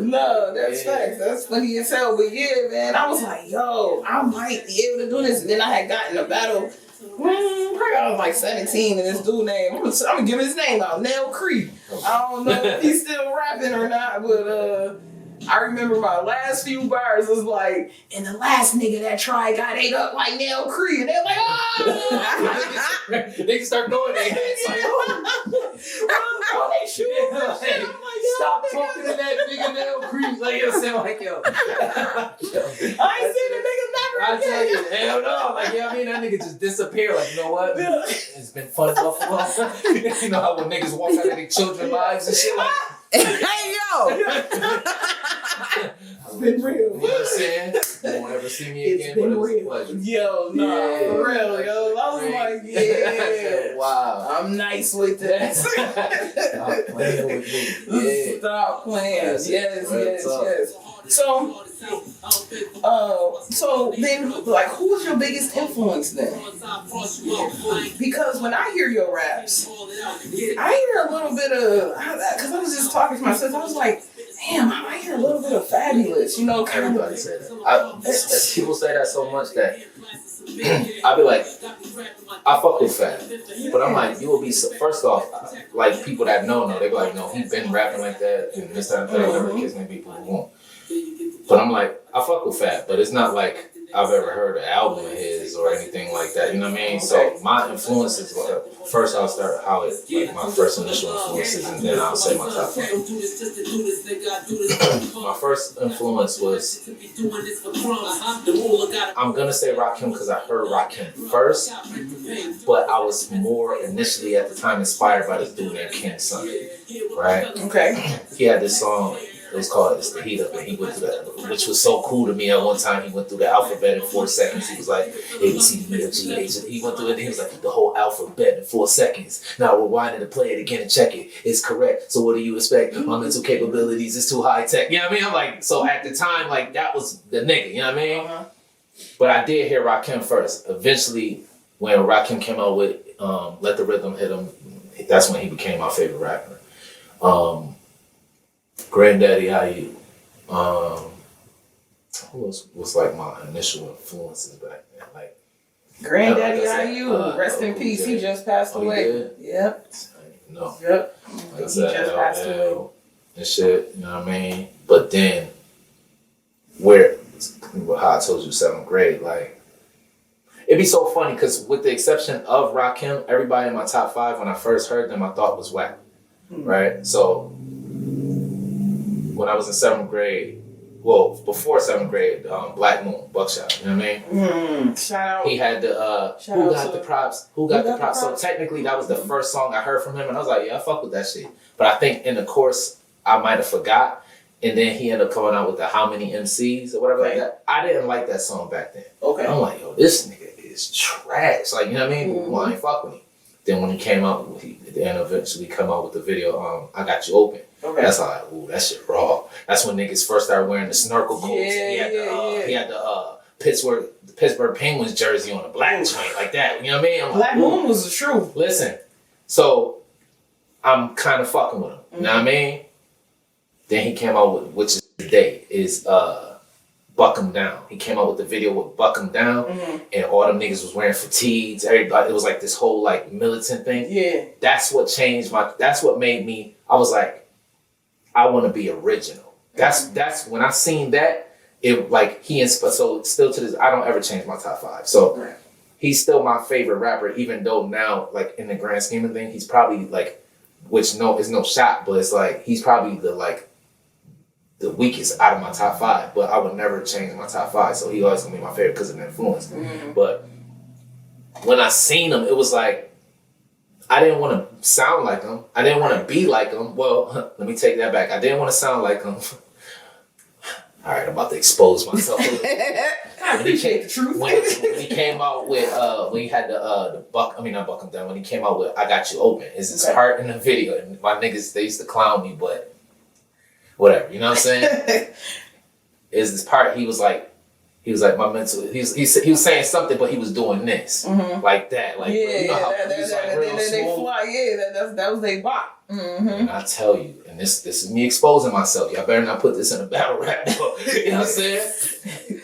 No, that's facts. That's funny as hell. But yeah, man, I was like, yo, I might be able to do this. And then I had gotten a battle. Probably I was like 17, and this dude named, I'm gonna give his name out, Nell Creek. I don't know if he's still rapping or not, but I remember my last few bars was like, and the last nigga that tried got ate up like Nell Creek, and they're like, They start going their heads like, they shoot. I'm like, Stop talking to that nigga nail creep. Like, you know what I'm saying? Like, yo. I ain't seen a nigga never I again. tell you, hell no. Like, you know what I mean? That nigga just disappeared. Like, you know what? It's been fun in Buffalo. You know how when niggas walk out of their children's lives and shit like Hey, yo! It's been real. You know what I'm saying? You won't ever see me again, but it was a pleasure. Yo, no, Yeah. for real, yo. I was like, yeah. Wow. I'm nice with that. Stop playing with me. Yeah. Stop playing. Yes, Yes. So then, like, who was your biggest influence then? Because when I hear your raps, I hear a little bit of, because I was just talking to my sister, I was like, damn, I hear a little bit of Fabulous, you know, kind Everybody say that. People say that so much that I be like, I fuck with Fab, but I'm like, you will be so, first off, like people that know, they be like, no, he been rapping like that and this time that, whatever the case may be, people who won't. But I'm like, I fuck with Fab, but it's not like I've ever heard an album of his or anything like that. You know what I mean? So my influences, first I'll start how it, like my first initial influences, and then I'll say my top five. My first influence was, I'm gonna say Rakim because I heard Rakim first, but I was more initially at the time inspired by this dude named King Sunday, right? Okay. He had this song. It was called It's the Heat Up, and he went through that, which was so cool to me. At one time, he went through the alphabet in 4 seconds. He was like, A, B, C, D, E, F, G, H. He went through it, and he was like, the whole alphabet in 4 seconds. Now rewind it and play it again and check it. It's correct. So what do you expect? My mental capabilities is too high tech. You know what I mean? I'm like, so at the time, like, that was the nigga. You know what I mean? Uh-huh. But I did hear Rakim first. Eventually, when Rakim came out with Let the Rhythm Hit Him, that's when he became my favorite rapper. Granddaddy IU. Who else was like my initial influences back then? Like Granddaddy like I said, IU, rest in peace. He just passed away. Did? Yep. No. Yep. Like I He said, just passed away. and shit. You know what I mean? But then, where how I told you 7th grade, like it'd be so funny because with the exception of Rakim, everybody in my top 5 when I first heard them, I thought was whack. Right? So when I was in 7th grade, well, before 7th grade, Black Moon, Buckshot, you know what I mean? Shout out. He had the, Who Got the Props? Who Got the Props? So Props? technically that was the first song I heard from him, and I was like, yeah, I fuck with that shit. But I think in the course, I might have forgot, and then he ended up coming out with the How Many MCs or whatever like that. I didn't like that song back then. Okay. I'm like, yo, this nigga is trash. Like, you know what I mean? Well, I ain't fuck with him. Then when he came out, then eventually come out with the video, I Got You Open. Okay. That's all like, ooh, that shit raw. That's when niggas first started wearing the snorkel coats. And he had the Pittsburgh Penguins jersey on, a black joint like that. You know what I mean? I'm Black like, Moon was the truth. listen, so I'm kind of fucking with him. You know what I mean? Then he came out with, which is today, is Buck 'Em Down. He came out with the video with Buck 'Em Down, and all them niggas was wearing fatigues. Everybody, it was like this whole like militant thing. Yeah. That's what changed that's what made me, I was like, I want to be original. That's when I seen that, it like so still to this, I don't ever change my top 5. So he's still my favorite rapper, even though now, like in the grand scheme of things, he's probably like, which is no shot, but it's like, he's probably the weakest out of my top 5, but I would never change my top 5. So he always gonna be my favorite because of the influence. But when I seen him, it was like, I didn't want to sound like him. I didn't want to be like him. Well, let me take that back. I didn't want to sound like him. All right, I'm about to expose myself. I appreciate the truth. When he came out with, when he had not Buck 'Em Down, when he came out with I Got You Open, is his heart in the video. And my niggas, they used to clown me, but whatever, you know what I'm saying? Is this part, he was like my mental, he was saying something, but he was doing this. Like that. Like, you know how police like real smooth? That was they bop. And I tell you, and this is me exposing myself. Y'all better not put this in a battle rap. You know what I'm saying?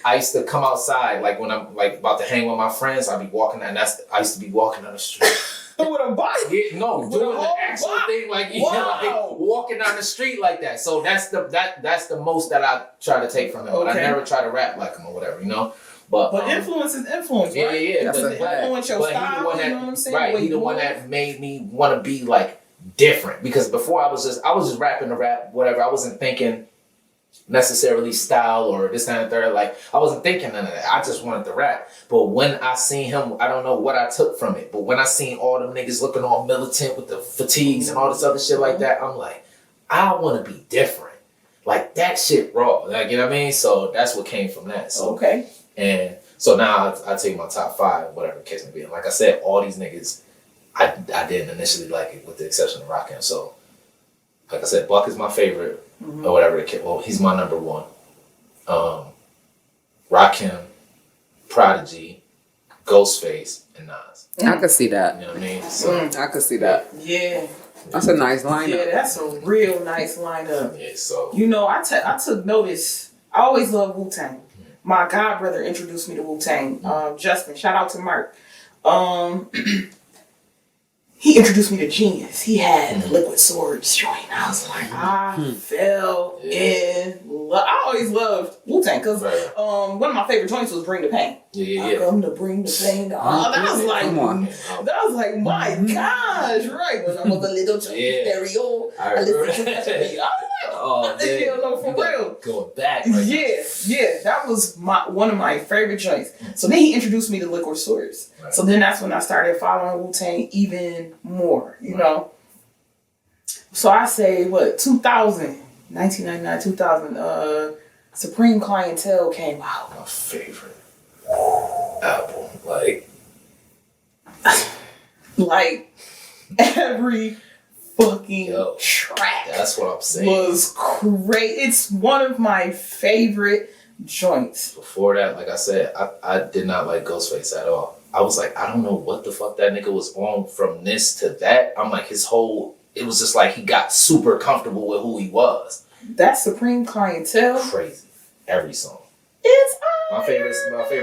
I used to come outside, like when I'm like about to hang with my friends, I'd be walking, and I used to be walking down the street. With a bike? Yeah, no, doing the actual thing, like, like walking down the street like that. So that's the most that I try to take from him. But I never try to rap like him or whatever, you know? But influence is influence, yeah, right? Yeah. That's influence your style, you know what I'm saying? Right, he the one that made me want to be like different. Because before I was just rapping the rap, whatever. I wasn't thinking necessarily style or this and the third. Like, I wasn't thinking none of that. I just wanted to rap. But when I seen him, I don't know what I took from it. But when I seen all them niggas looking all militant with the fatigues and all this other shit like that, I'm like, I want to be different. Like, that shit raw. Like, you know what I mean? So that's what came from that. So, okay. And so now I take my top 5, whatever the case may be. And like I said, all these niggas, I didn't initially like it with the exception of Rakim. So, like I said, Buck is my favorite. Or whatever the kid. Well, he's my number 1. Rakim, Prodigy, Ghostface, and Nas. I could see that. You know what I mean? So, I could see that. Yeah. That's a nice lineup. Yeah, that's a real nice lineup. Yeah, so. You know, I took notice. I always loved Wu-Tang. My god brother introduced me to Wu-Tang. Justin, shout out to Mark. He introduced me to Genius. He had the Liquid Swords joint. I was like, I fell in love. I always loved Wu-Tang because one of my favorite joints was Bring the Pain. I come to bring the pain. That was like, my gosh, right? When I was a little stereo, I listened to that. Oh, no, for real. Going back. Yeah, that was one of my favorite joints. So then he introduced me to Liquid Swords. Right. So then that's when I started following Wu-Tang even more, you know. So I say, 1999, 2000, Supreme Clientele came out. My favorite album. Like every fucking track. That's what I'm saying. Was great. It's one of my favorite joints. Before that, like I said, I did not like Ghostface at all. I was like, I don't know what the fuck that nigga was on from this to that. I'm like, it was just like he got super comfortable with who he was. That Supreme Clientele. Crazy. Every song. It's my favorite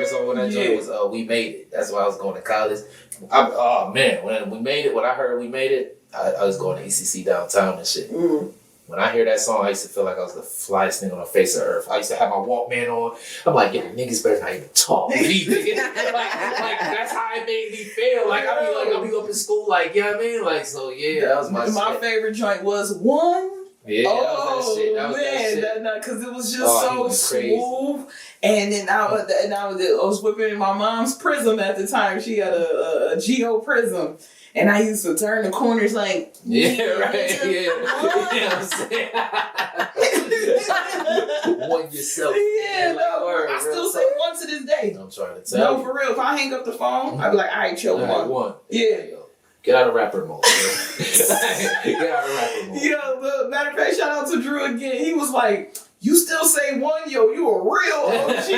song on that joint was We Made It. That's why I was going to college. When We Made It, when I heard We Made It, I was going to ECC downtown and shit. When I hear that song, I used to feel like I was the flyest thing on the face of earth. I used to have my Walkman on. I'm like, the niggas better not even talk to me, nigga. like that's how it made me feel. I'll be up in school, like, you know what I mean? Like, so yeah, that was my shit. My favorite joint was One. Yeah, that was that shit. Because it was just so smooth. Crazy. And then I was whipping in my mom's Prism at the time. She had a Geo Prism. And I used to turn the corners like... Yeah, right, yeah. You know what I'm saying? One yourself. Yeah, I still say One to this day. I'm trying to tell you. No, for real. If I hang up the phone, I'd be like, all right, chill, One. Yeah. Get out of rapper mode. Get out of rapper mode. Yo, matter of fact, shout out to Drew again. He was like... You still say One, yo, you a real OG.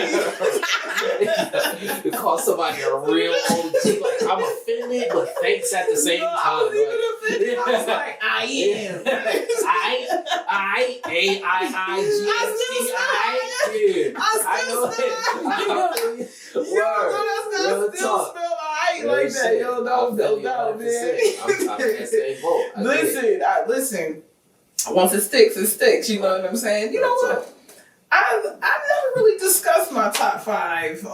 You call somebody a real OG. Like, I'm offended, but thanks at the same time. I wasn't even offended. I was like, I am. Like that. Yo, no, man. Listen. Once it sticks, you know what I'm saying? You know what? I've never really discussed my top 5.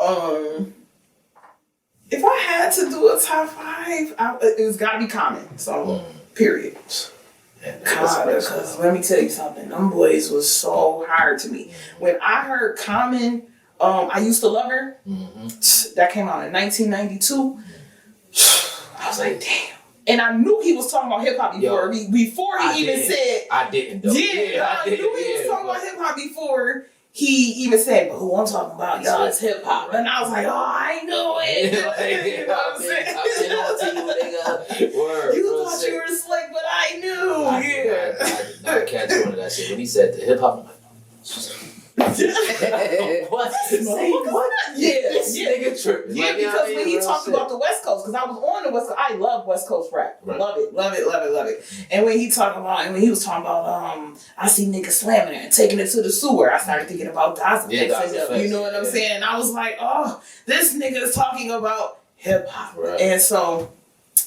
If I had to do a top 5, it's gotta be Common. So, period. Because let me tell you something. Them boys was so hard to me. When I heard Common, I Used to Love Her. That came out in 1992. I was like, damn. And I knew he was talking about hip hop before he even said. I didn't though. Yeah, I knew he was talking about hip hop before he even said, but who I'm talking about, y'all, is hip hop. And I was like, I knew it. You know what I'm saying? You thought you were slick, but I knew. I did not catch on to that shit. When he said the hip hop, I'm like, what? What? Yeah. Nigga tripping. Yeah, like, because when he talked about the West Coast, because I was on the West Coast, I love West Coast rap. Right. Love it. And when he was talking about, I see niggas slamming it and taking it to the sewer, I started thinking about Dazz Effects. You know what I'm saying? And I was like, oh, this nigga is talking about hip hop. Right. And so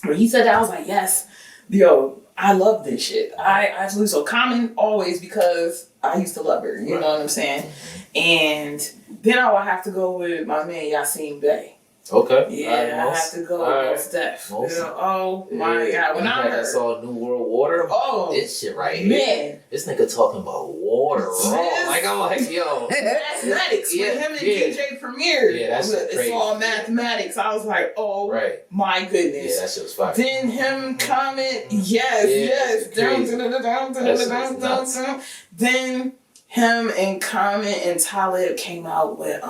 when he said that, I was like, yes, yo, I love this shit. I absolutely so Common always because I used to love her. You know what I'm saying? And then I would have to go with my man Yasin Bey. Okay. Yeah, I have to go with Steph. Oh my God. When I heard that song New World Water, this shit right here. This nigga talking about water. Like, I'm like, yo. Mathematics. With him and DJ Premier. Yeah, that's crazy. It's all mathematics. I was like, oh my goodness. Yeah, that shit was fire. Then him comment, yes. Then him and Comment and Talib came out with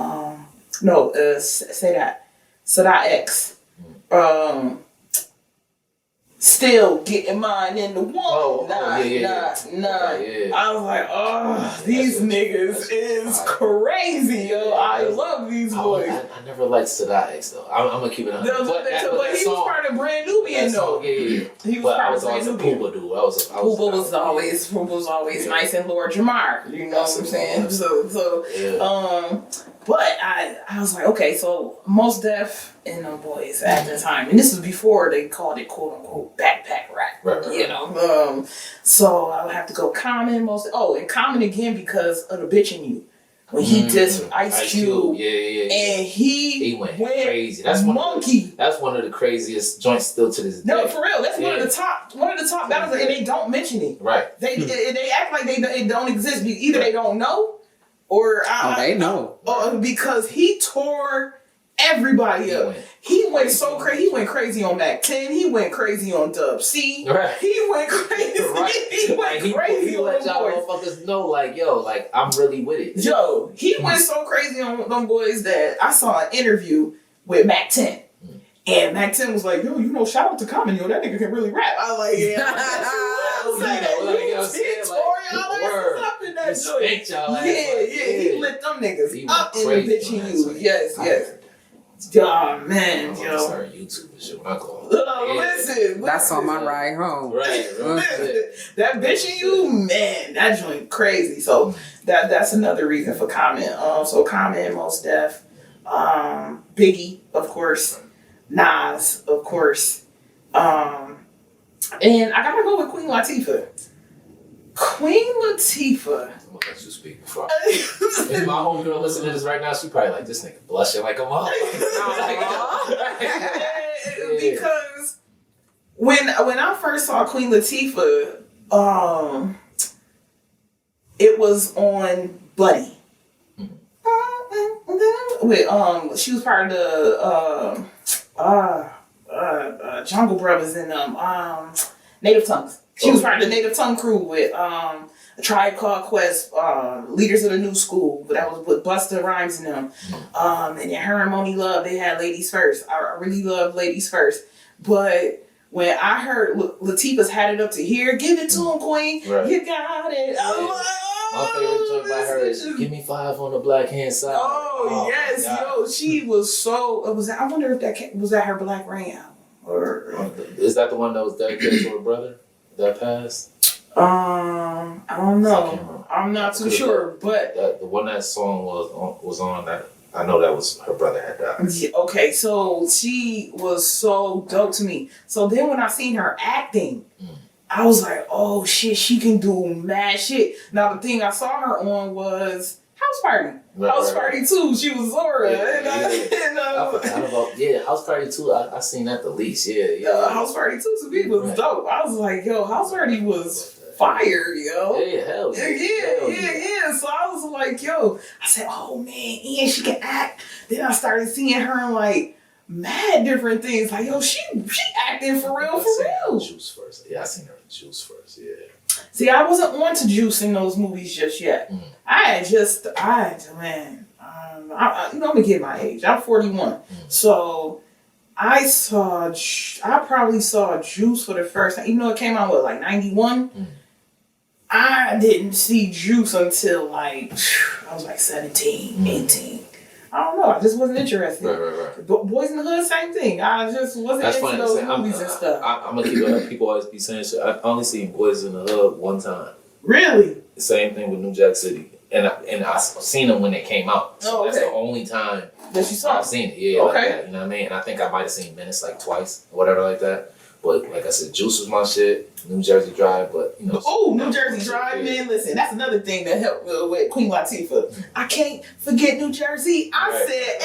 say that. Sadat X. Still getting mine in the wall. Nah. I was like, these niggas is crazy, yo. I love these boys. I never liked Sadat X though. I'm gonna keep it on. But he was part of Brand Nubian though. He was part of Brand Nubian. Pooba dude. Pooba was always nice and Lord Jamar. You know what I'm saying? So but I was like, okay, so Mos Def and them boys at the time, and this was before they called it quote unquote backpack rap. Right. You know, so I would have to go Common and Common again because of the Bitch in You. When he did Ice Cube, and he went crazy. That's that's one of the craziest joints still to this day. No, for real, that's one of the top battles, and they don't mention it. Right. They act like it don't exist. Either they don't know, or they know. Because he tore everybody up. He went so crazy. He went crazy on Mac 10. He went crazy on Dub C. Right. He went crazy. He went crazy on let y'all motherfuckers know, like, yo, like, I'm really with it. Yo, he went so crazy on them boys that I saw an interview with Mac 10. And Mac 10 was like, yo, shout out to Common, yo, that nigga can really rap. I was like, he lit them niggas up in the Bitch in You. Yes. Oh man, yo. Start YouTube and shit when I go. Listen. That's on my ride home. Right. That Bitch in You, man, that joint crazy. So that's another reason for Common. So Common, Mos Def, Biggie, of course, Nas, of course, and I gotta go with Queen Latifah. Queen Latifah. I'm gonna let you speak before. If my homegirl listening to this right now, she probably like, this nigga blushing like a motherfucker. Because when I first saw Queen Latifah, it was on Buddy. With she was part of the Jungle Brothers and Native Tongues. She was part of the Native Tongue crew with A Tribe Called Quest, Leaders of the New School, but that was with Busta Rhymes and them. And then her and Moni Love, they had Ladies First. I really love Ladies First. But when I heard Latifah's Had It Up to Here, give it to him, Queen. Right. You got it. I'm like, my favorite joint by her is Give Me 5 on the Black Hand Side. Oh yes, yo, she was so. I wonder if was that her Black Rain album, or is that the one that was dedicated to her brother that passed? I don't know. I'm not too sure, but the one that song was on that. I know that was her brother had died. Yeah, okay, so she was so dope to me. So then when I seen her acting, I was like, oh shit, she can do mad shit. Now the thing I saw her on was House Party. House Party 2. She was Zora. I forgot about House Party 2. I seen that the least. House Party 2 to me was dope. I was like, yo, House Party was fire, yo. Yeah, hell yeah. Yeah. So I was like, yo, I said, oh man, and she can act. Then I started seeing her in like mad different things. Like, yo, she acting for real. Juice first. Yeah, I seen her in Juice first. Yeah. See, I wasn't on to Juice in those movies just yet. I'm gonna get my age. I'm 41. So I probably saw Juice for the first time. Even though it came out with like 91. I didn't see Juice until like I was like 17, 18. I don't know. I just wasn't interested. Right. But Boys in the Hood, same thing. I just wasn't into those movies and stuff. I'm gonna keep it up. People always be saying shit. I only seen Boys in the Hood one time. Really? The same thing with New Jack City. And I seen them when they came out. So that's the only time that you saw. I've seen it. Yeah, okay. Like that, you know what I mean? And I think I might have seen Menace like twice or whatever like that. But like I said, Juice was my shit. New Jersey Drive, but you know. Oh, New Jersey Drive, man! Listen, that's another thing that helped with Queen Latifah. I can't forget New Jersey. I said,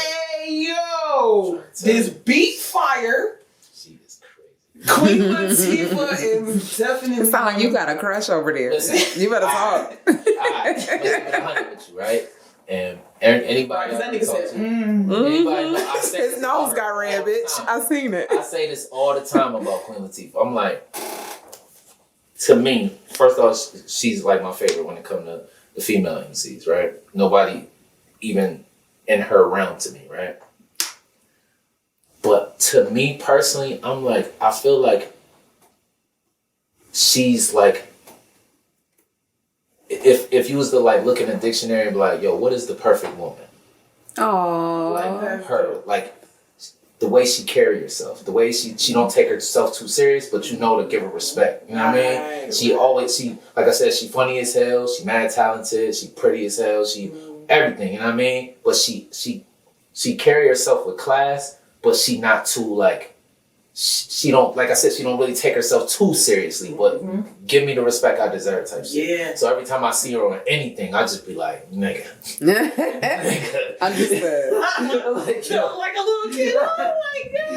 Hey, yo, this beat fire. She is crazy. Queen Latifah is definitely. It sound like you got a crush over there. Listen, You better talk. Let's keep it 100 with you, right? And anybody, Because that nigga said, anybody know, I say His this nose all got red, the bitch. time. I seen it. I say this all the time about Queen Latifah. I'm like, to me, first off, she's like my favorite when it comes to the female MCs, right? Nobody even in her realm to me, right? But to me personally, I'm like, I feel like she's like, if you was to like look in a dictionary and be like, yo, what is the perfect woman? Oh, Like her, like the way she carry herself, the way she don't take herself too serious, but you know to give her respect. You know what I mean? She like I said, she funny as hell, she mad talented, she pretty as hell, she everything, you know what I mean? But she carry herself with class, but she not too like, she don't, like I said, she don't really take herself too seriously, but give me the respect I deserve type shit. Yeah. So every time I see her on anything, I just be like, nigga. Nigga. understood. Like, yo. like a little kid. Oh my god.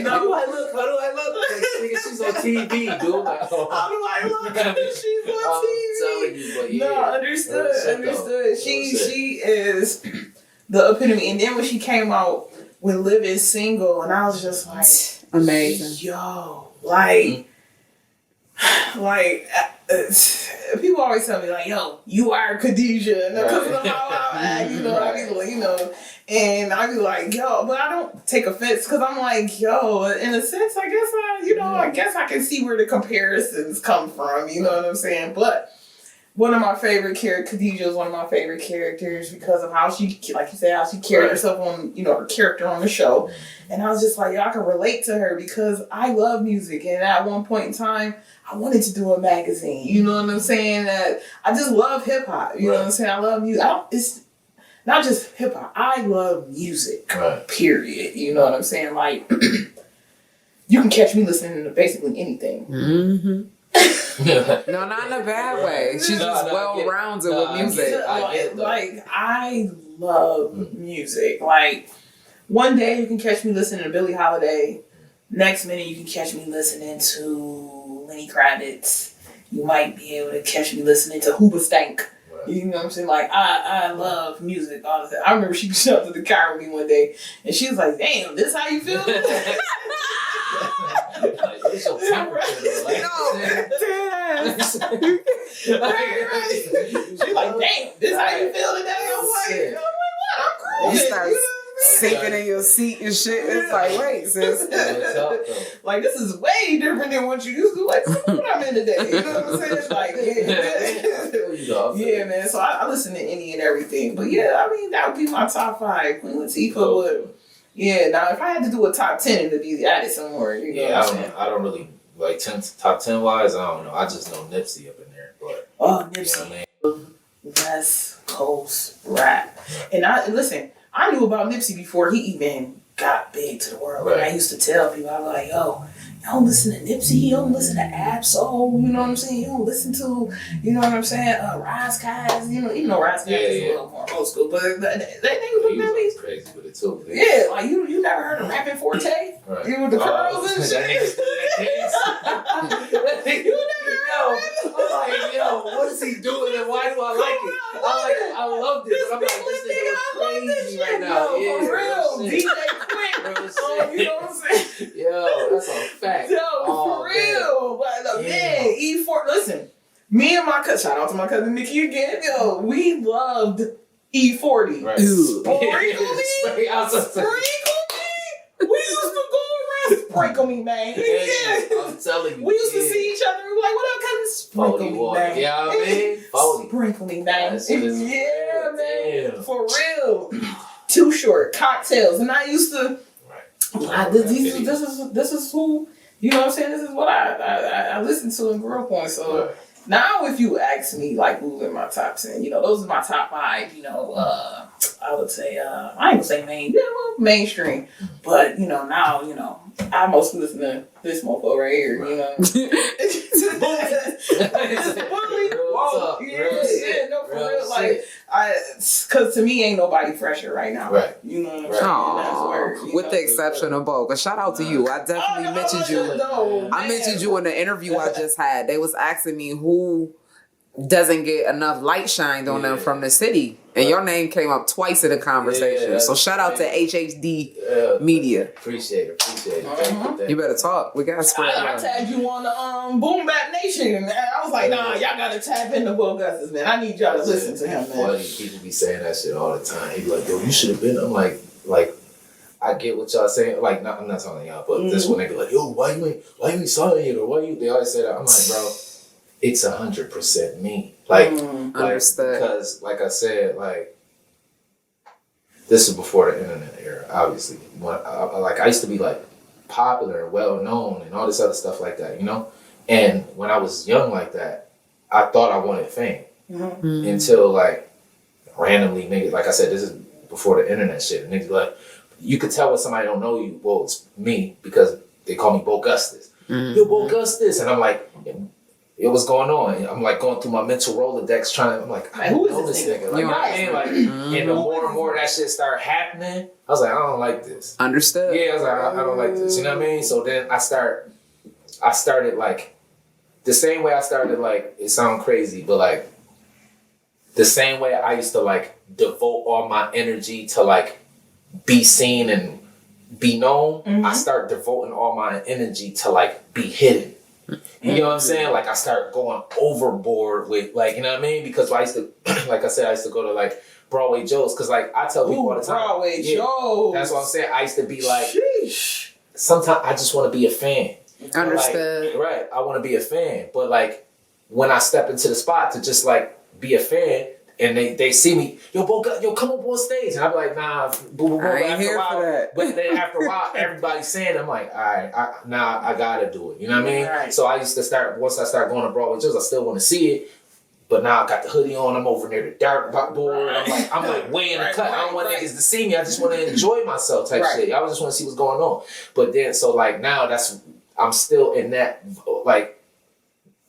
How do I look? How do I look? Like, nigga, she's on TV, dude. Like, oh. How do I look? She's on TV. I'm telling you, but yeah. No, understood. She is the epitome. And then when she came out with Live Is Single, and I was just like, amazing. Yo, like, people always tell me like, yo, you are Khadijah, because of how I act, you know. I be like, you know, and I be like, yo, but I don't take offense because I'm like, yo, in a sense, I guess I can see where the comparisons come from, you know what I'm saying? But one of my favorite characters, Khadijah is one of my favorite characters because of how she, like you said, how she carried herself on, you know, her character on the show. And I was just like, yo, I can relate to her because I love music. And at one point in time, I wanted to do a magazine. You know what I'm saying? I just love hip hop. You know what I'm saying? I love music. It's not just hip hop. I love music, period. You know what I'm saying? Like, you can catch me listening to basically anything. Mm-hmm. No, not in a bad way. She's just well-rounded with music. I love music. Like, one day you can catch me listening to Billie Holiday. Next minute you can catch me listening to Lenny Kravitz. You might be able to catch me listening to Hoobastank. You know what I'm saying? Like, I love music all the time. I remember she showed up to the car with me one day, and she was like, damn, this how you feel? Like, it's your temperature, though. Like, She's like, damn, this how you feel today? I'm like, what? I'm cool. You start sinking in your seat and shit. It's like, wait, sis. Like, this is way different than what you used to. Like, what I'm in today. You know what I'm saying? It's like, yeah, man. So I listen to any and everything. But yeah, I mean, that would be my top 5. Queen Latifah would. Yeah, now if I had to do a top 10, it would be added somewhere. You know what I'm saying? I don't really, like, top 10 wise, I don't know. I just know Nipsey up in there. But, Nipsey. You know what I mean? West Coast rap. And listen, I knew about Nipsey before he even got big to the world. Right. And I used to tell people, I was like, yo, you don't listen to Nipsey, you don't listen to Ab-Soul, you know what I'm saying? You don't listen to, you know what I'm saying, Rise Guys, you know, even though Rise Guys is a little more old school, but that nigga was crazy with it too. Yeah, like you never heard of Rapping Forte? Right. You with the curls and shit? You never heard of I'm like, yo, what is he doing and why do I like it? I love this. I'm like, this nigga crazy right now. Yo, for real. DJ Quick. You know what I'm saying? Yo, that's a fact. Yo, for real. But man, E4, listen, me and my cousin, shout out to my cousin Nikki again, yo, we loved E40. Right. Sprinkle me. We used to go around sprinkle me, man. Yeah. I'm telling you. We used to see each other. We were like, what up, cousin? Sprinkle me, man. Yeah, I mean, sprinkle me, man. Yeah, man. Damn. For real. Too Short, Cocktails. And I used to, this is who, you know what I'm saying? This is what I listened to and grew up on. So, Now, if you ask me, like, who's in my top 10, those are my top 5, I would say, I ain't gonna say mainstream, but, now, I mostly listen to this mofo right here, Because to me, ain't nobody fresher right now. Right. You know what I'm saying? With the exception of Bo. But shout out to you. I definitely mentioned you. I mentioned you in the interview I just had. They was asking me who doesn't get enough light shined on them from the city. And your name came up twice in the conversation. So shout out to HHD Media. Appreciate it. Thank you. You better talk. We gotta spread I tagged you on the Boom Bap Nation, and I was like, nah, y'all gotta tap into Gustice, man. I need y'all to listen to him, man. Funny, people be saying that shit all the time. He be like, yo, you should have been. I'm like, I get what y'all saying. Like, I'm not telling y'all, but this one they be like, yo, why you ain't signing it, or why you? They always say that. I'm like, bro, it's 100% me. Like, because, like I said, like, this is before the internet era, obviously. When I used to be like popular and well known and all this other stuff like that, And when I was young like that, I thought I wanted fame until like randomly, maybe like I said, this is before the internet shit. And niggas be like, you could tell when somebody don't know you. Well, it's me because they call me Bo Gustice. Yo, Bo Gustice, and I'm like. What's going on? I'm like going through my mental Rolodex trying to, I'm like, I don't know this nigga. Like, you know what I mean? Like, and the more and more that shit started happening, I was like, I don't like this. Understood. Yeah, I was like, I don't like this. You know what I mean? So then I started like, the same way I started like, it sounds crazy, but like, the same way I used to like devote all my energy to like be seen and be known, I start devoting all my energy to like be hidden. You know what I'm saying? Like I start going overboard with like, you know what I mean? Because I used to, like I said, I used to go to like Broadway Joe's. Cause like I tell people all the time. Broadway Joe's. That's what I'm saying. I used to be like, sometimes I just want to be a fan. Understood. Like, right. I want to be a fan. But like when I step into the spot to just like be a fan, and they see me, yo, come up on stage. And I'm like, nah, I ain't here for that. But then after a while, everybody's saying, I'm like, all right, I gotta do it. You know what I mean? Right. So I used to once I started going to Broadway shows, I still want to see it. But now I got the hoodie on, I'm over near the dark board. Right. I'm like way in the cut. I don't want niggas to see me. I just want to enjoy myself type shit. I just want to see what's going on. But then, so like now I'm still in that, like,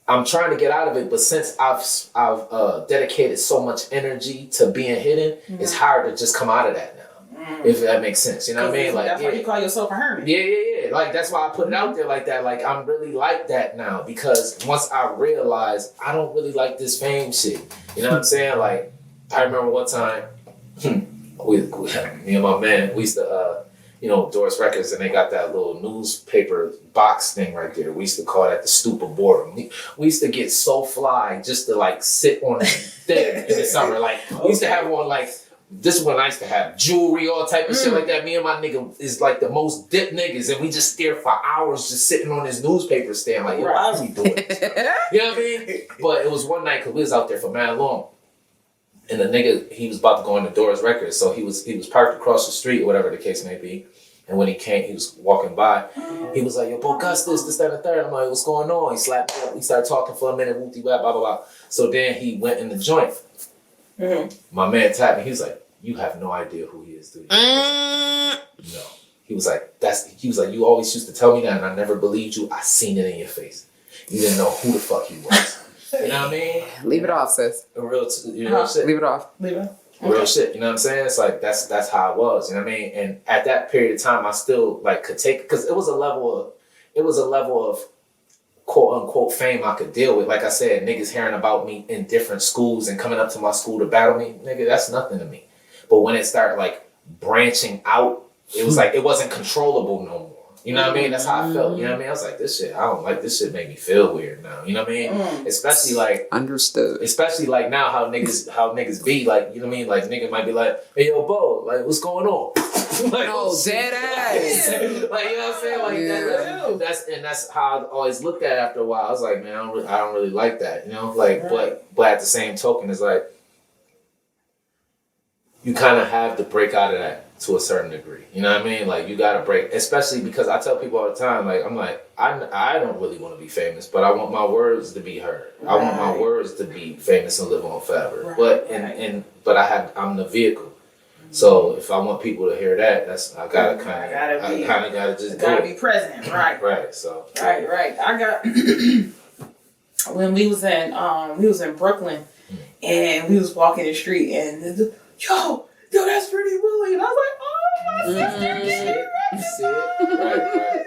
I'm trying to get out of it, but since I've dedicated so much energy to being hidden, it's hard to just come out of that now. If that makes sense, you know what I mean? Like that's why you call yourself a hermit. Yeah. Like that's why I put it out there like that. Like I'm really like that now because once I realized I don't really like this fame shit. You know what I'm saying? Like I remember one time, me and my man, we used to. Doris Records, and they got that little newspaper box thing right there. We used to call that the stupid boredom. We used to get so fly just to like sit on there in the summer. Like we used to have on like this is when I used to have jewelry, all type of shit like that. Me and my nigga is like the most dip niggas, and we just stare for hours just sitting on this newspaper stand. Like, yo, why are we doing this? You know what I mean? But it was one night because we was out there for mad long. And the nigga, he was about to go into Doris Records, so he was parked across the street, or whatever the case may be. And when he came, he was walking by. He was like, yo, Bo Gustice, this, that, and the third. I'm like, what's going on? He slapped me up. We started talking for a minute, whoopty whap, blah, blah, blah. So then he went in the joint. My man tapped me. He was like, you have no idea who he is, do you? No. He was like, you always used to tell me that, and I never believed you. I seen it in your face. You didn't know who the fuck he was. You know what I mean? Leave it off, sis. Real shit. Leave it off. Real shit. You know what I'm saying? It's like that's how it was. You know what I mean? And at that period of time, I still like could take because it was a level of quote unquote fame I could deal with. Like I said, niggas hearing about me in different schools and coming up to my school to battle me, nigga, that's nothing to me. But when it started like branching out, it was like it wasn't controllable no more. You know what I mean? That's how I felt. You know what I mean? I was like, this shit, I don't like this shit. Make me feel weird now. You know what I mean? Especially like understood. Especially like now, how niggas be like. You know what I mean? Like nigga might be like, hey yo, Bo, like what's going on? Like, no, dead ass. Like you know what I'm saying? Like that's how I always looked at it after a while. I was like, man, I don't really like that. You know, like but at the same token, it's like you kind of have to break out of that to a certain degree. You know what I mean? Like, you gotta break, especially because I tell people all the time, like, I'm like, I don't really want to be famous, but I want my words to be heard. I want my words to be famous and live on forever. But I'm the vehicle. So if I want people to hear that, I gotta be present, right? Right. So right. I got when we was in Brooklyn, and we was walking the street, and yo, that's Pretty Willie, and I was like, oh my sister,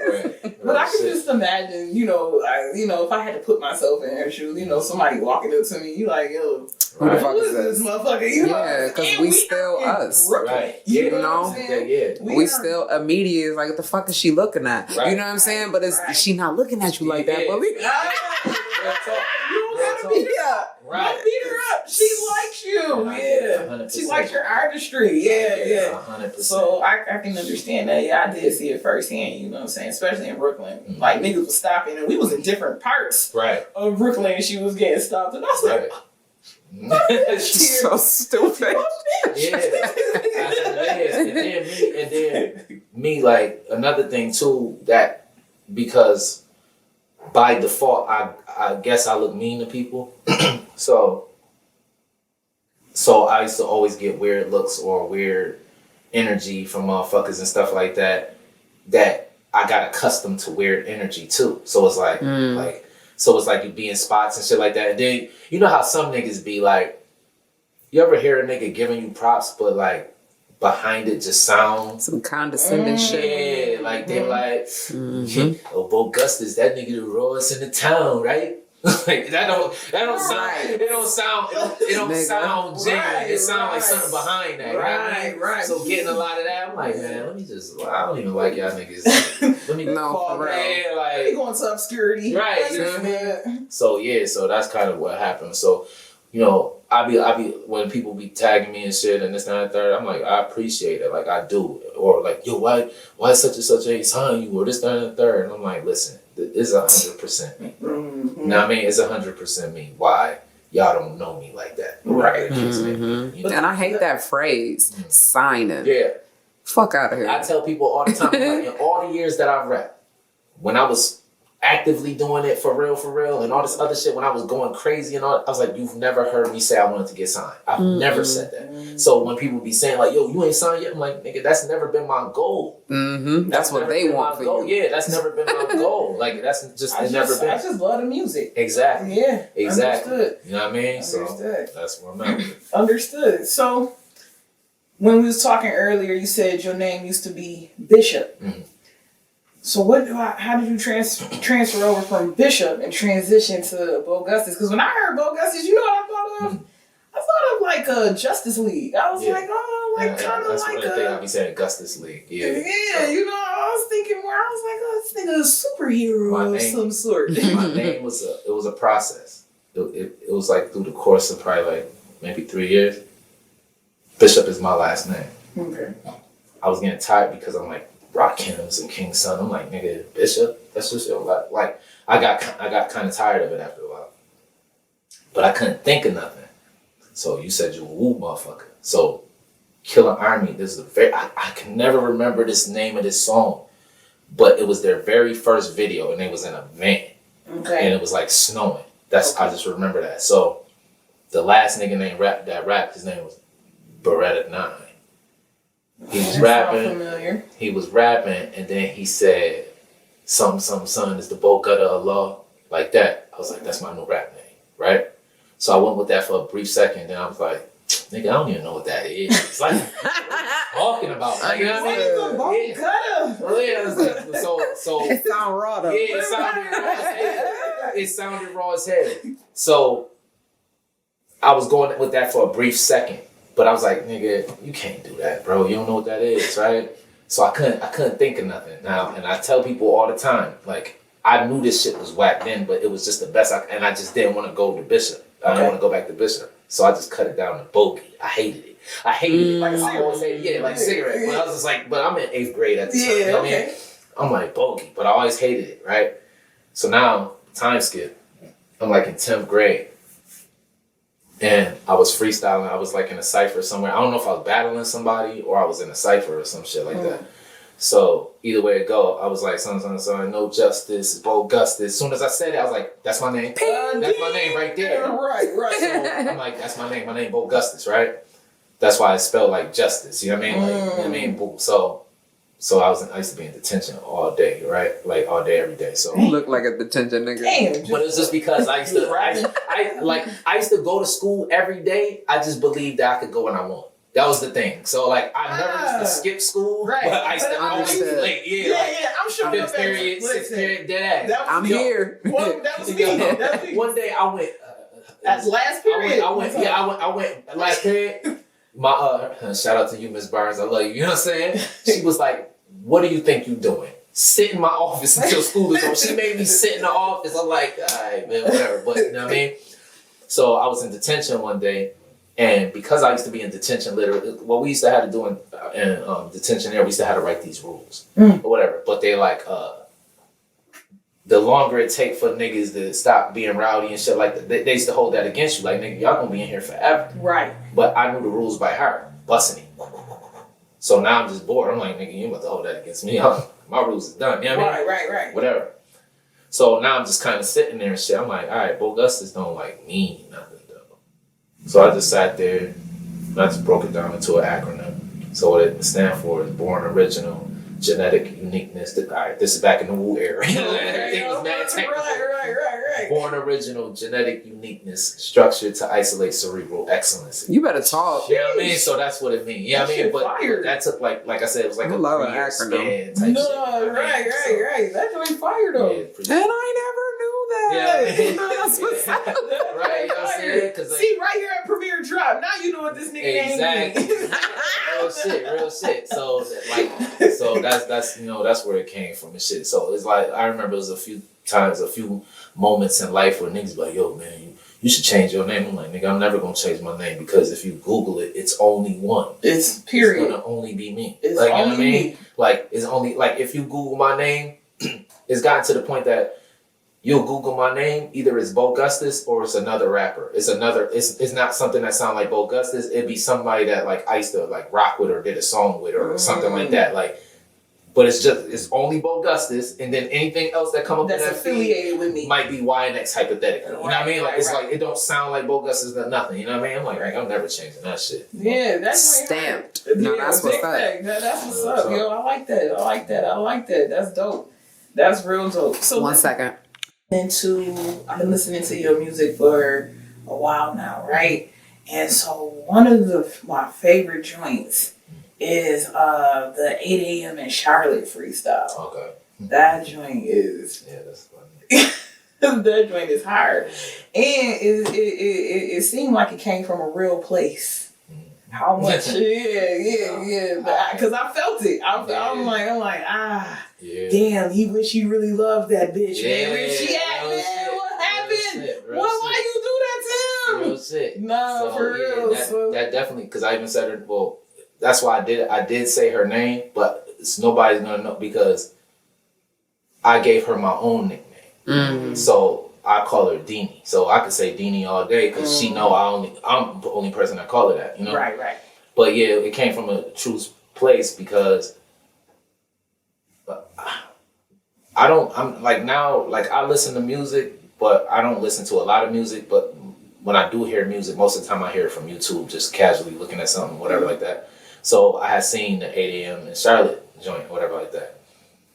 right. But I can just imagine, if I had to put myself in her shoes, somebody walking up to me, you like, yo. Who the fuck is this motherfucker? Yeah, because we still us. Right. You know? Yeah. We still immediate, like, what the fuck is she looking at? Right. You know what I'm saying? But she not looking at you like that, but we... You don't gotta beat her up. Right. Don't beat her up. She likes you. Yeah. 100%. She likes your artistry. Yeah. 100%. So I can understand that. Yeah, I did see it firsthand, you know what I'm saying? Especially in Brooklyn. Mm-hmm. Like, niggas was stopping, and we was in different parts of Brooklyn, and she was getting stopped. And I was like, she's so stupid. Yeah. And then me, like, another thing too, that because by default I guess I look mean to people. so I used to always get weird looks or weird energy from motherfuckers and stuff like that I got accustomed to weird energy too. So it's like you be in spots and shit like that. And then you know how some niggas be like, you ever hear a nigga giving you props but like behind it just sounds some condescending shit. Yeah, like they like, oh, Bo Gustice, that nigga the rawest in the town, right? Like that don't sound. It don't sound genuine. It sounds like something behind that, right? So getting a lot of that, I'm like, man, I don't even like y'all niggas. Let me fall like they going to obscurity, right? You know what I mean? So that's kind of what happened. So I be when people be tagging me and shit and this and that and third, I'm like, I appreciate it, like I do, or like, yo, why such and such ain't sign you, or this that, and the third, and I'm like, listen, it's 100% me. You know what I mean? It's 100% me. Why y'all don't know me like that? Right? And I hate that phrase, signing. Yeah. Fuck out of here. I tell people all the time, like, in all the years that I've rapped, when I was actively doing it for real, and all this other shit, when I was going crazy and all, I was like, you've never heard me say I wanted to get signed. I've never said that. So when people be saying like, yo, you ain't signed yet, I'm like, nigga, that's never been my goal. That's what they want for you. Yeah, that's never been my goal. Like, that's just never been. I just love the music. Exactly. Yeah. Exactly. Understood. You know what I mean? Understood. So that's where I'm at with it. Understood. So when we was talking earlier, you said your name used to be Bishop. So how did you transfer over from Bishop and transition to Bo Gustice? Because when I heard Bo Gustice, you know what I thought of? I thought of like a Justice League. I was like, oh, like kind of like that's one of the things I be saying, Gustice League. Yeah. Yeah, I was thinking where I was like, oh, this nigga a superhero of some sort. My name was a process. It was like through the course of probably like maybe 3 years. Bishop is my last name. Okay. I was getting tired because I'm like, Rakim's and King's son. I'm like, nigga, Bishop? That's just like I got kind of tired of it after a while. But I couldn't think of nothing. So you said you a woo motherfucker. So Killer Army, this is I can never remember this name of this song, but it was their very first video and they was in a van. Okay. And it was like snowing. I just remember that. So the last nigga named that rapped, his name was Beretta 9. He was rapping. He was rapping, and then he said, "Some son is the Bo Gutter Allah," like that. I was like, "That's my new rap name, right?" So I went with that for a brief second. Then I was like, "Nigga, I don't even know what that is." It's like talking about. Like, you know what I mean? Bo Gutter. Well, yeah. So it sound raw though. Yeah, it sounded raw as hell. It sounded raw as hell. So I was going with that for a brief second. But I was like, nigga, you can't do that, bro. You don't know what that is, right? So I couldn't think of nothing now. And I tell people all the time, like, I knew this shit was whack then, but it was just the best. And I just didn't want to go to Bishop. I didn't want to go back to Bishop. So I just cut it down to Bogey. I hated it. Like I always say, like cigarette. But I was just like, but I'm in 8th grade at the time. You know what I mean? I'm like, Bogey. But I always hated it, right? So now, time skip. I'm like in 10th grade. and I was freestyling. I was like in a cypher somewhere. I don't know if I was battling somebody or I was in a cypher or some shit like that. So either way it go, I was like, son, no justice, Bo Gustice. As soon as I said it, I was like, that's my name. That's my name right there. Right. So I'm like, that's my name. My name Bo Gustice, right? That's why it's spelled like justice. You know what I mean? Like, you know what I mean? So I used to be in detention all day, right? Like all day, every day. So You look like a detention nigga. Damn. but it was just because I used to, I used to go to school every day. I just believed that I could go when I want. That was the thing. So like I never used to skip school, Right. but I used to always be late. Yeah, I'm sure. Fifth period, sixth period, dead ass. I'm here. Well, that was me. One day I went. That's last period. I went last period. My shout out to you, Miss Barnes. I love you. You know what I'm saying? She was like, "What do you think you doing? Sit in my office until school is over." She made me sit in the office. I'm like, all right, man, whatever. But you know what I mean? So I was in detention one day, and because I used to be in detention, literally, what we used to have to do in detention there, we used to have to write these rules or whatever. But they like, the longer it take for niggas to stop being rowdy and shit like that, they used to hold that against you. Like, nigga, y'all gonna be in here forever. Right. But I knew the rules by heart, busting it. So now I'm just bored. I'm like, nigga, you about to hold that against me. My rules is done. You know what I mean? Right. Whatever. So now I'm just kind of sitting there and shit. I'm like, all right, Bo Gustice don't like mean nothing though. So I just sat there and I just broke it down into an acronym. So what it stands for is Born Original, Genetic Uniqueness. All right, this is back in the Wu era. Everything was mad technical. Right. Born Original, Genetic Uniqueness, structured to isolate cerebral excellence. You better talk. You know what I mean? So that's what it means. You know what I mean? But that took like I said, it was like a 3-year span type shit. Right. That joint fire though. Yeah, And I never knew that. Yeah. That's what's up. Right, you know what I'm saying? Like, See, right here at Premier Drop, now you know what this nigga exactly. name is. real shit. So that's you know, that's where it came from and shit. So it's like I remember it was a few moments in life where niggas be like, yo man, you should change your name. I'm like, nigga, I'm never gonna change my name because if you Google it, it's only one. It's period. It's gonna only be me. It's like, you know only what I mean? me. Like, it's only, like, if you Google my name, it's gotten to the point that you'll Google my name, either it's Bo Gustice or it's another rapper. It's not something that sounds like Bo Gustice. It'd be somebody that, like, I used to, like, rock with or did a song with or something like that. Like, but it's only Bo Gustice, and then anything else that come up that's in that affiliated feed with me might be YNX hypothetically. You know what I mean? Like, it's like, it don't sound like Bo Gustice or nothing. You know what I mean? I'm like, I'm never changing that shit. Yeah, that's stamped. No, that's what's up. That's what's up, yo. I like that. That's dope. That's real dope. So 1 second. I've been listening to your music for a while now, right? And so one of my favorite joints is the 8 a.m. in Charlotte freestyle. Okay. That joint is that's funny. that joint is hard, and it seemed like it came from a real place. How much? Yeah. Because I felt it. I'm like, damn. He wish he really loved that bitch. Man, where she at, man? What happened? Why you do that to him? Real shit. No, so, for real. That definitely, because I even said her. Well, that's why I did it. I did say her name, but nobody's gonna know because I gave her my own nickname. Mm. So I call her Deanie. So I could say Deanie all day because she know I'm the only person that call her that. You know. Right. But yeah, it came from a true place because I'm like now, like I listen to music, but I don't listen to a lot of music. But when I do hear music, most of the time I hear it from YouTube, just casually looking at something, whatever like that. So I had seen the 8 a.m. in Charlotte joint, whatever like that.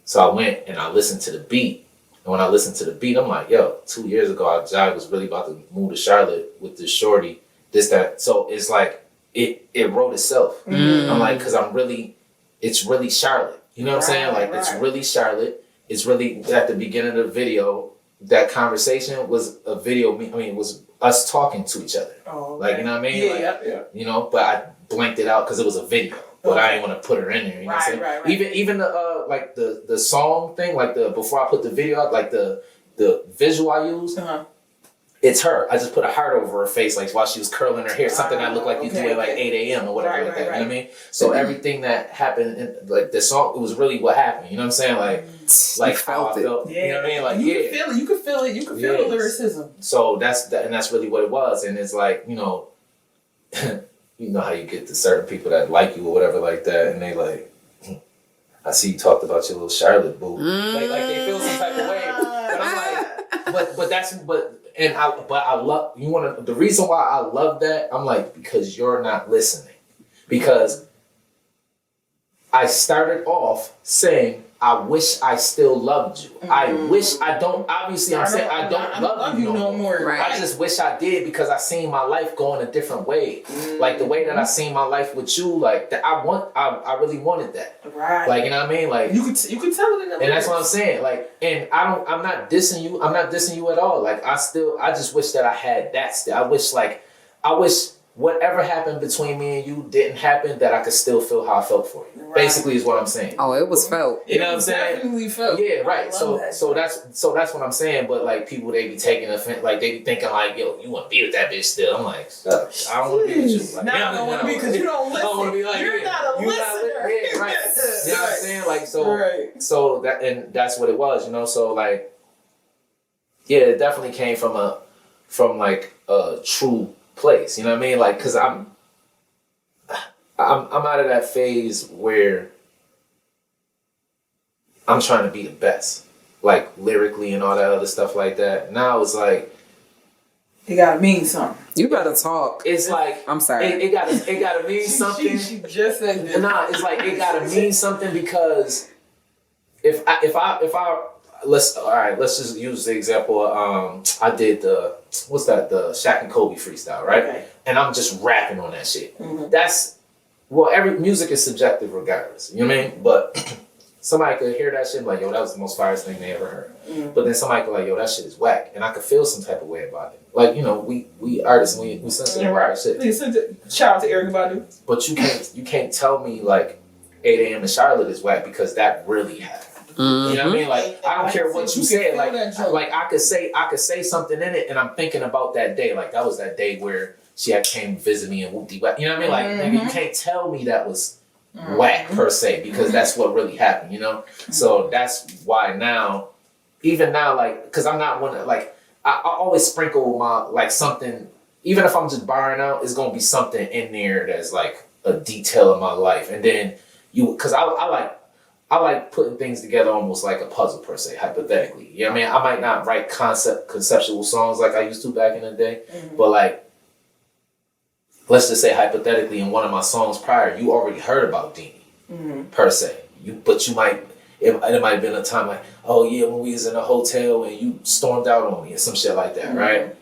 So I went and I listened to the beat. And when I listened to the beat, I'm like, yo, 2 years ago, I was really about to move to Charlotte with this shorty, this, that. So it's like, it wrote itself. Mm. I'm like, because it's really Charlotte. You know what I'm saying? Like, it's really Charlotte. It's really, at the beginning of the video, that conversation was a video, it was us talking to each other. Oh, okay. Like, you know what I mean? Yeah. You know, but I blanked it out because it was a video. But I didn't want to put her in there. You know what I'm saying? Right. Even the like the song thing, like before I put the video out, like the visual I used, it's her. I just put a heart over her face, like while she was curling her hair, something that looked like you do at like 8 a.m. or whatever like that. You know what I mean? So everything that happened, in, like the song, it was really what happened. You know what I'm saying? Like how I felt. Yeah. You know what I mean? Like you can feel it. You can feel it. You can feel the lyricism. So that's really what it was. And it's like, you know, you know how you get to certain people that like you or whatever like that, and they like, I see you talked about your little Charlotte boo. Like they feel some type of way. But I'm like, I love, you want to, the reason why I love that, I'm like, because you're not listening. Because I started off saying, I wish I still loved you. I wish I don't, obviously I'm saying I don't love you no more. Right. I just wish I did, because I seen my life going a different way. Like the way that I seen my life with you, like that I really wanted that. Right. Like, you know what I mean? Like you could tell it in the and that's what I'm saying. Like, and I'm not dissing you. I'm not dissing you at all. Like I just wish that I had that still. I wish whatever happened between me and you didn't happen, that I could still feel how I felt for you. Right. Basically is what I'm saying. Oh, it was felt. You know what I'm saying? Definitely felt. Yeah, right. So that's what I'm saying. But like people, they be taking offense, like they be thinking like, yo, you want to be with that bitch still? I'm like, I don't want to be with you. Like, I don't want to be, because you don't listen. I don't want to be like, you're not a listener. Yeah, right. You know what I'm saying? Like so that's what it was. You know, so like, yeah, it definitely came from a true place. You know what I mean? Like, because I'm out of that phase where I'm trying to be the best, like lyrically and all that other stuff like that. Now it's like, it gotta mean something. You better talk. It's like, I'm sorry. It gotta mean something. she just said that. Nah, it's like it gotta mean something, because if I let's just use the example. I did the Shaq and Kobe freestyle, right? Okay. And I'm just rapping on that shit. That's, well, every music is subjective regardless. You know what I mean? But somebody could hear that shit and be like, yo, that was the most firest thing they ever heard. But then somebody could like, yo, that shit is whack, and I could feel some type of way about it. Like, you know, we artists, and we sensitive about shit. Shout out to Eric Badu. But you can't tell me like 8 a.m. in Charlotte is whack, because that really happened. You know what I mean? Like, I don't care what you say. Like I could say something in it, and I'm thinking about that day. Like, that was that day where she had came visit me and whoop-de. You know what I mean? Like, nigga, you can't tell me that was whack per se, because that's what really happened. You know? So that's why now, even now, like, because I'm not one, like, I always sprinkle my, like, something, even if I'm just barring out, it's gonna be something in there that's like a detail of my life, and then because I like putting things together almost like a puzzle per se, hypothetically. You know what I mean? I might not write conceptual songs like I used to back in the day, but like, let's just say hypothetically, in one of my songs prior, you already heard about Deanie per se. But you might, it might have been a time like, oh yeah, when we was in a hotel and you stormed out on me or some shit like that, right?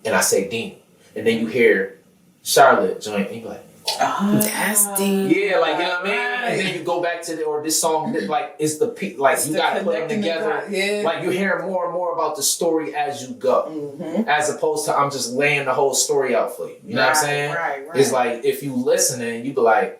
And I say Deanie, and then you hear Charlotte joint, and you be like, that's deep. Yeah, like, you know what I mean? And then you go back to this song, like, it's the peak, like, you gotta put them together. Like, you hear more and more about the story as you go, as opposed to I'm just laying the whole story out for you. You know what I'm saying? Right. It's like, if you listening, you be like,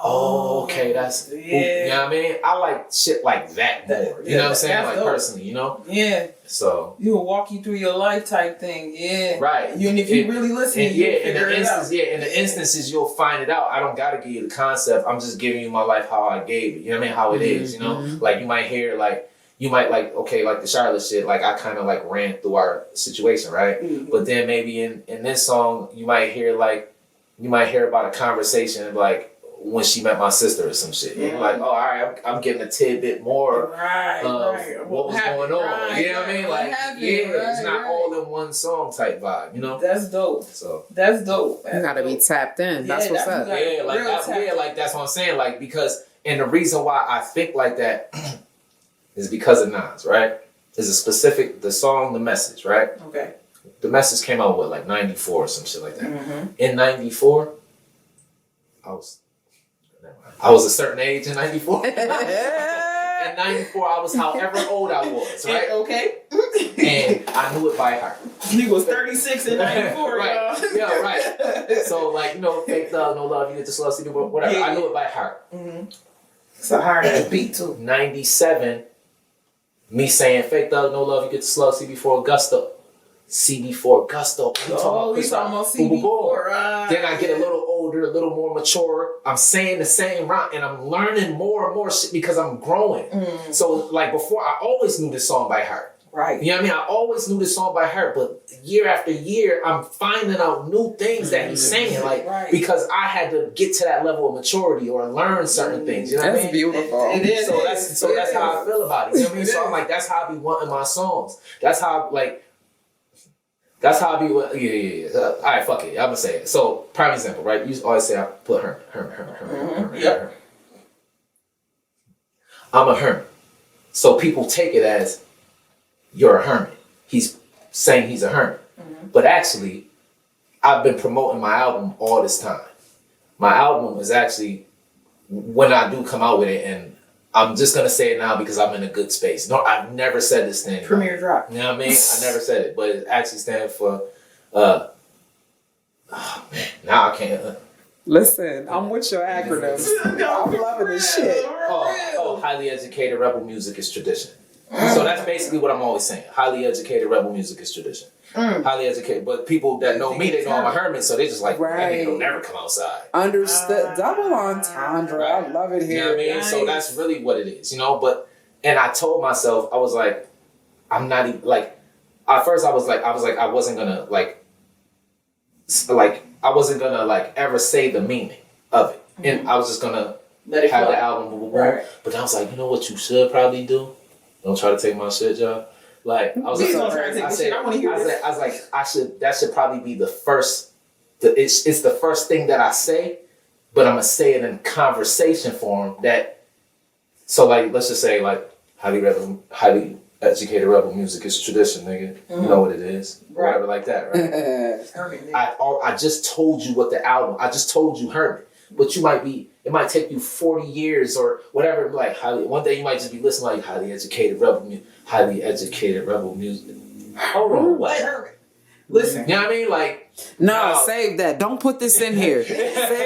oh, okay, that's, you know what I mean? I like shit like that more. You know what I'm saying? Like, dope. Personally, you know? Yeah. So. You'll walk you through your life type thing. Yeah. Right. And if you really listen, in the instances, you'll find it out. I don't got to give you the concept. I'm just giving you my life how I gave it. You know what I mean? How it is, you know? Like, you might hear, like, okay, like the Charlotte shit, like, I kind of, like, ran through our situation, right? But then maybe in this song, you might hear about a conversation, like, when she met my sister or some shit. And you're like, oh, all right, I'm getting a tidbit more of what was going on. You know what I mean? Like, it's not all in one song type vibe, you know? That's dope. So that's dope. You gotta be tapped in. That's what's up. Yeah, like that, like that's what I'm saying. Like, because, and the reason why I think like that is because of Nas, right? There's a specific, the song, The Message, right? Okay. The Message came out with like 94 or some shit like that. In 94, I was a certain age in 94. In 94, I was however old I was, right? Okay. And I knew it by heart. He was 36 in 94, right. y'all. Yeah, right. So, like, you know, Fake Love, No Love, You Get This Love, CD, whatever. Yeah. I knew it by heart. It's a hard ass beat, too. 97, me saying Fake Love, No Love, You Get This Love, CB4, Gustice. CB4 Gusto. Oh, we talking about CB4, right. Then I get a little older, a little more mature. I'm saying the same rhyme, and I'm learning more and more shit because I'm growing. So, like, before, I always knew this song by heart. Right. You know what I mean? I always knew this song by heart, but year after year, I'm finding out new things that he's saying, like, because I had to get to that level of maturity or learn certain things. You know what I mean? That's beautiful. It is. So that's how I feel about it. You know what I mean? So I'm like, that's how I be wanting my songs. That's how, like, that's how I be. Yeah. All right, fuck it. I'm gonna say it. So, prime example, right? You always say I put hermit. Yep. I'm a hermit. So people take it as you're a hermit. He's saying he's a hermit. But actually, I've been promoting my album all this time. My album is actually, when I do come out with it, and I'm just going to say it now because I'm in a good space. No, I've never said this thing. Premier Drop. You know what I mean? I never said it, but it actually stands for, oh man, now I can't. Listen, I'm with your acronyms. I'm loving this shit. Highly educated rebel music is tradition. So that's basically what I'm always saying. Highly educated rebel music is tradition. Highly educated, but people that know me, they know I'm a hermit, so they just like, that nigga don't never come outside. Understood. Double entendre. Right. I love it here. You know what I mean? Nice. So that's really what it is, you know? But, and I told myself, I was like, I'm not even, like, at first I was like, I wasn't gonna, I wasn't gonna, like, ever say the meaning of it. And I was just gonna Let it have flow. the album, boom, boom, boom. Right. But I was like, you know what you should probably do? Don't try to take my shit, y'all. Like, I was Please like, don't try to take I this said, shit. I want to hear this. I was like, that should probably be the first, it's the first thing that I say, but I'm going to say it in conversation form that, so like, let's just say like, highly educated rebel music is tradition, nigga. You know what it is. Right. Whatever like that, right? I just told you what the album, I just told you Hermit, but it might take you 40 years or whatever, like one day you might just be listening like highly educated rebel music. Hold on, what? Listen. You know what I mean? Like, no, save that. Don't put this in here. Save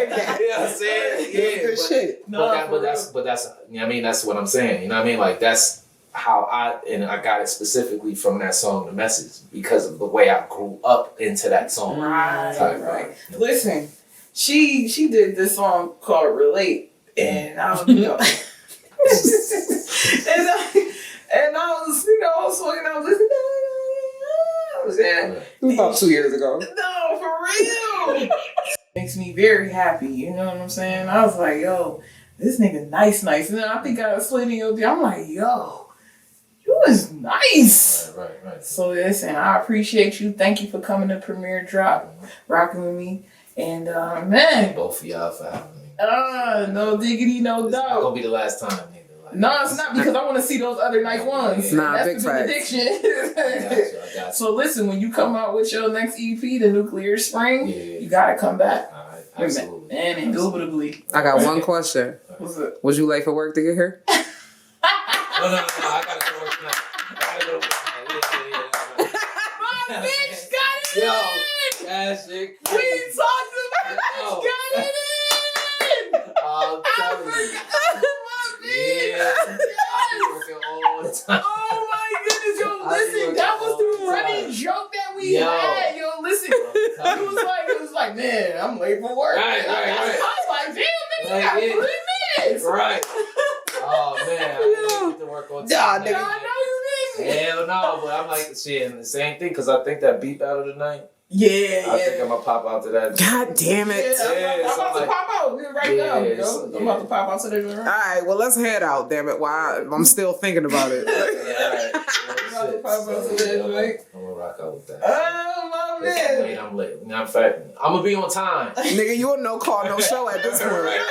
that. You know what I'm saying? Yeah, good shit. But that's, you know what I mean? That's what I'm saying. You know what I mean? Like, that's how I got it specifically from that song, The Message, because of the way I grew up into that song. Right. Listen, she did this song called Relate, and I don't know. and I was, I was smoking, I was listening. I was saying, It was about 2 years ago. No, for real. Makes me very happy. You know what I'm saying? I was like, yo, this nigga nice. And then I think I was slid in your day. I'm like, yo, you is nice. Right. So listen, I appreciate you. Thank you for coming to Premier Drop, rocking with me. And man, both of y'all for having me. No diggity, no It's not doubt. gonna be the last time, nigga. Like, No, it's not, because I want to see those other nice ones. Nah, That's big the facts. addiction. I got you. So listen, when you come out with your next EP, the Nuclear Spring, Yeah. you gotta come back. All right, absolutely. And indubitably. I got one question. What's up? Was you late for work to get here? No, I gotta go work tonight. My bitch got it in! Yo, that shit. We talked about it! Got it in! I'm telling you. My bitch! Yeah, I be working all the time. Oh my goodness, yo, I listen, work that was all the the running time. joke that we Yo. had. Yo, listen, it was like, man, I'm late for work. Right. I was like, damn, nigga, you got Like, 3 minutes. Right. Oh man, I didn't get to work on time. Nah, nigga. I know you didn't. Hell no, but I'm like, shit, and the same thing, because I think that beat battle tonight, Yeah. I think I'm gonna pop out to that. God damn it. I'm so about to like- pop out right now, Yeah, yo. so- I'm about to pop out to the All right, well, let's head out, damn it. Why? I'm still thinking about it. I'm gonna rock out with that. Oh, my man. I'm late. Matter of fact, I'm gonna be on time. Nigga, you a no call, no show at this point. Right.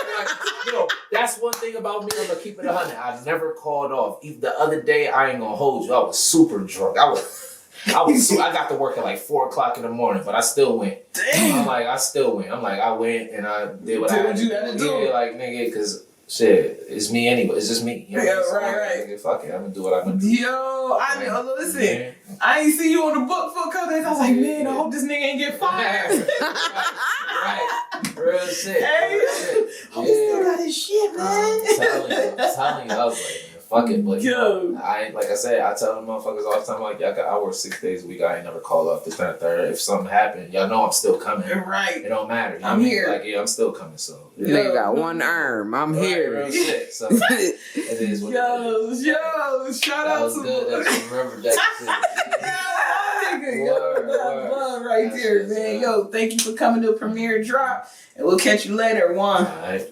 Yo, that's one thing about me. I'm gonna keep it 100. I never called off. Even the other day, I ain't gonna hold you. I was super drunk. I got to work at like 4:00 in the morning, but I still went. Damn. I still went. I went and I did what I Did had what to you do. had to do. Yeah, like nigga, because shit, it's me anyway. It's just me. You know what I mean? Yeah, So, right. Nigga, fuck it. I'm gonna do what I'm gonna do. Yo, I know. Listen, Yeah. I ain't see you on the book for a couple days. I was like, man, I hope this nigga ain't get fired. right. Real shit. Hey. Real shit. Hope he still got his shit, man. I'm telling you. I was like, man, fuck it. But you know, Yo. I ain't, like I said, I tell them motherfuckers all the time, like, I work 6 days a week. I ain't never call up this, that, and third. If something happened, y'all know I'm still coming. Right. It don't matter. You know I'm what I mean? here. Like, yeah, I'm still coming. So Nigga got one arm. I'm Right, here. real shit. So it is what it is. Yo, shout That out was to good that you remembered that shit. Yo, Word, that's word. love right That's there, what's man. up. Yo, thank you for coming to Premiere Drop, and we'll catch you later. One. All right.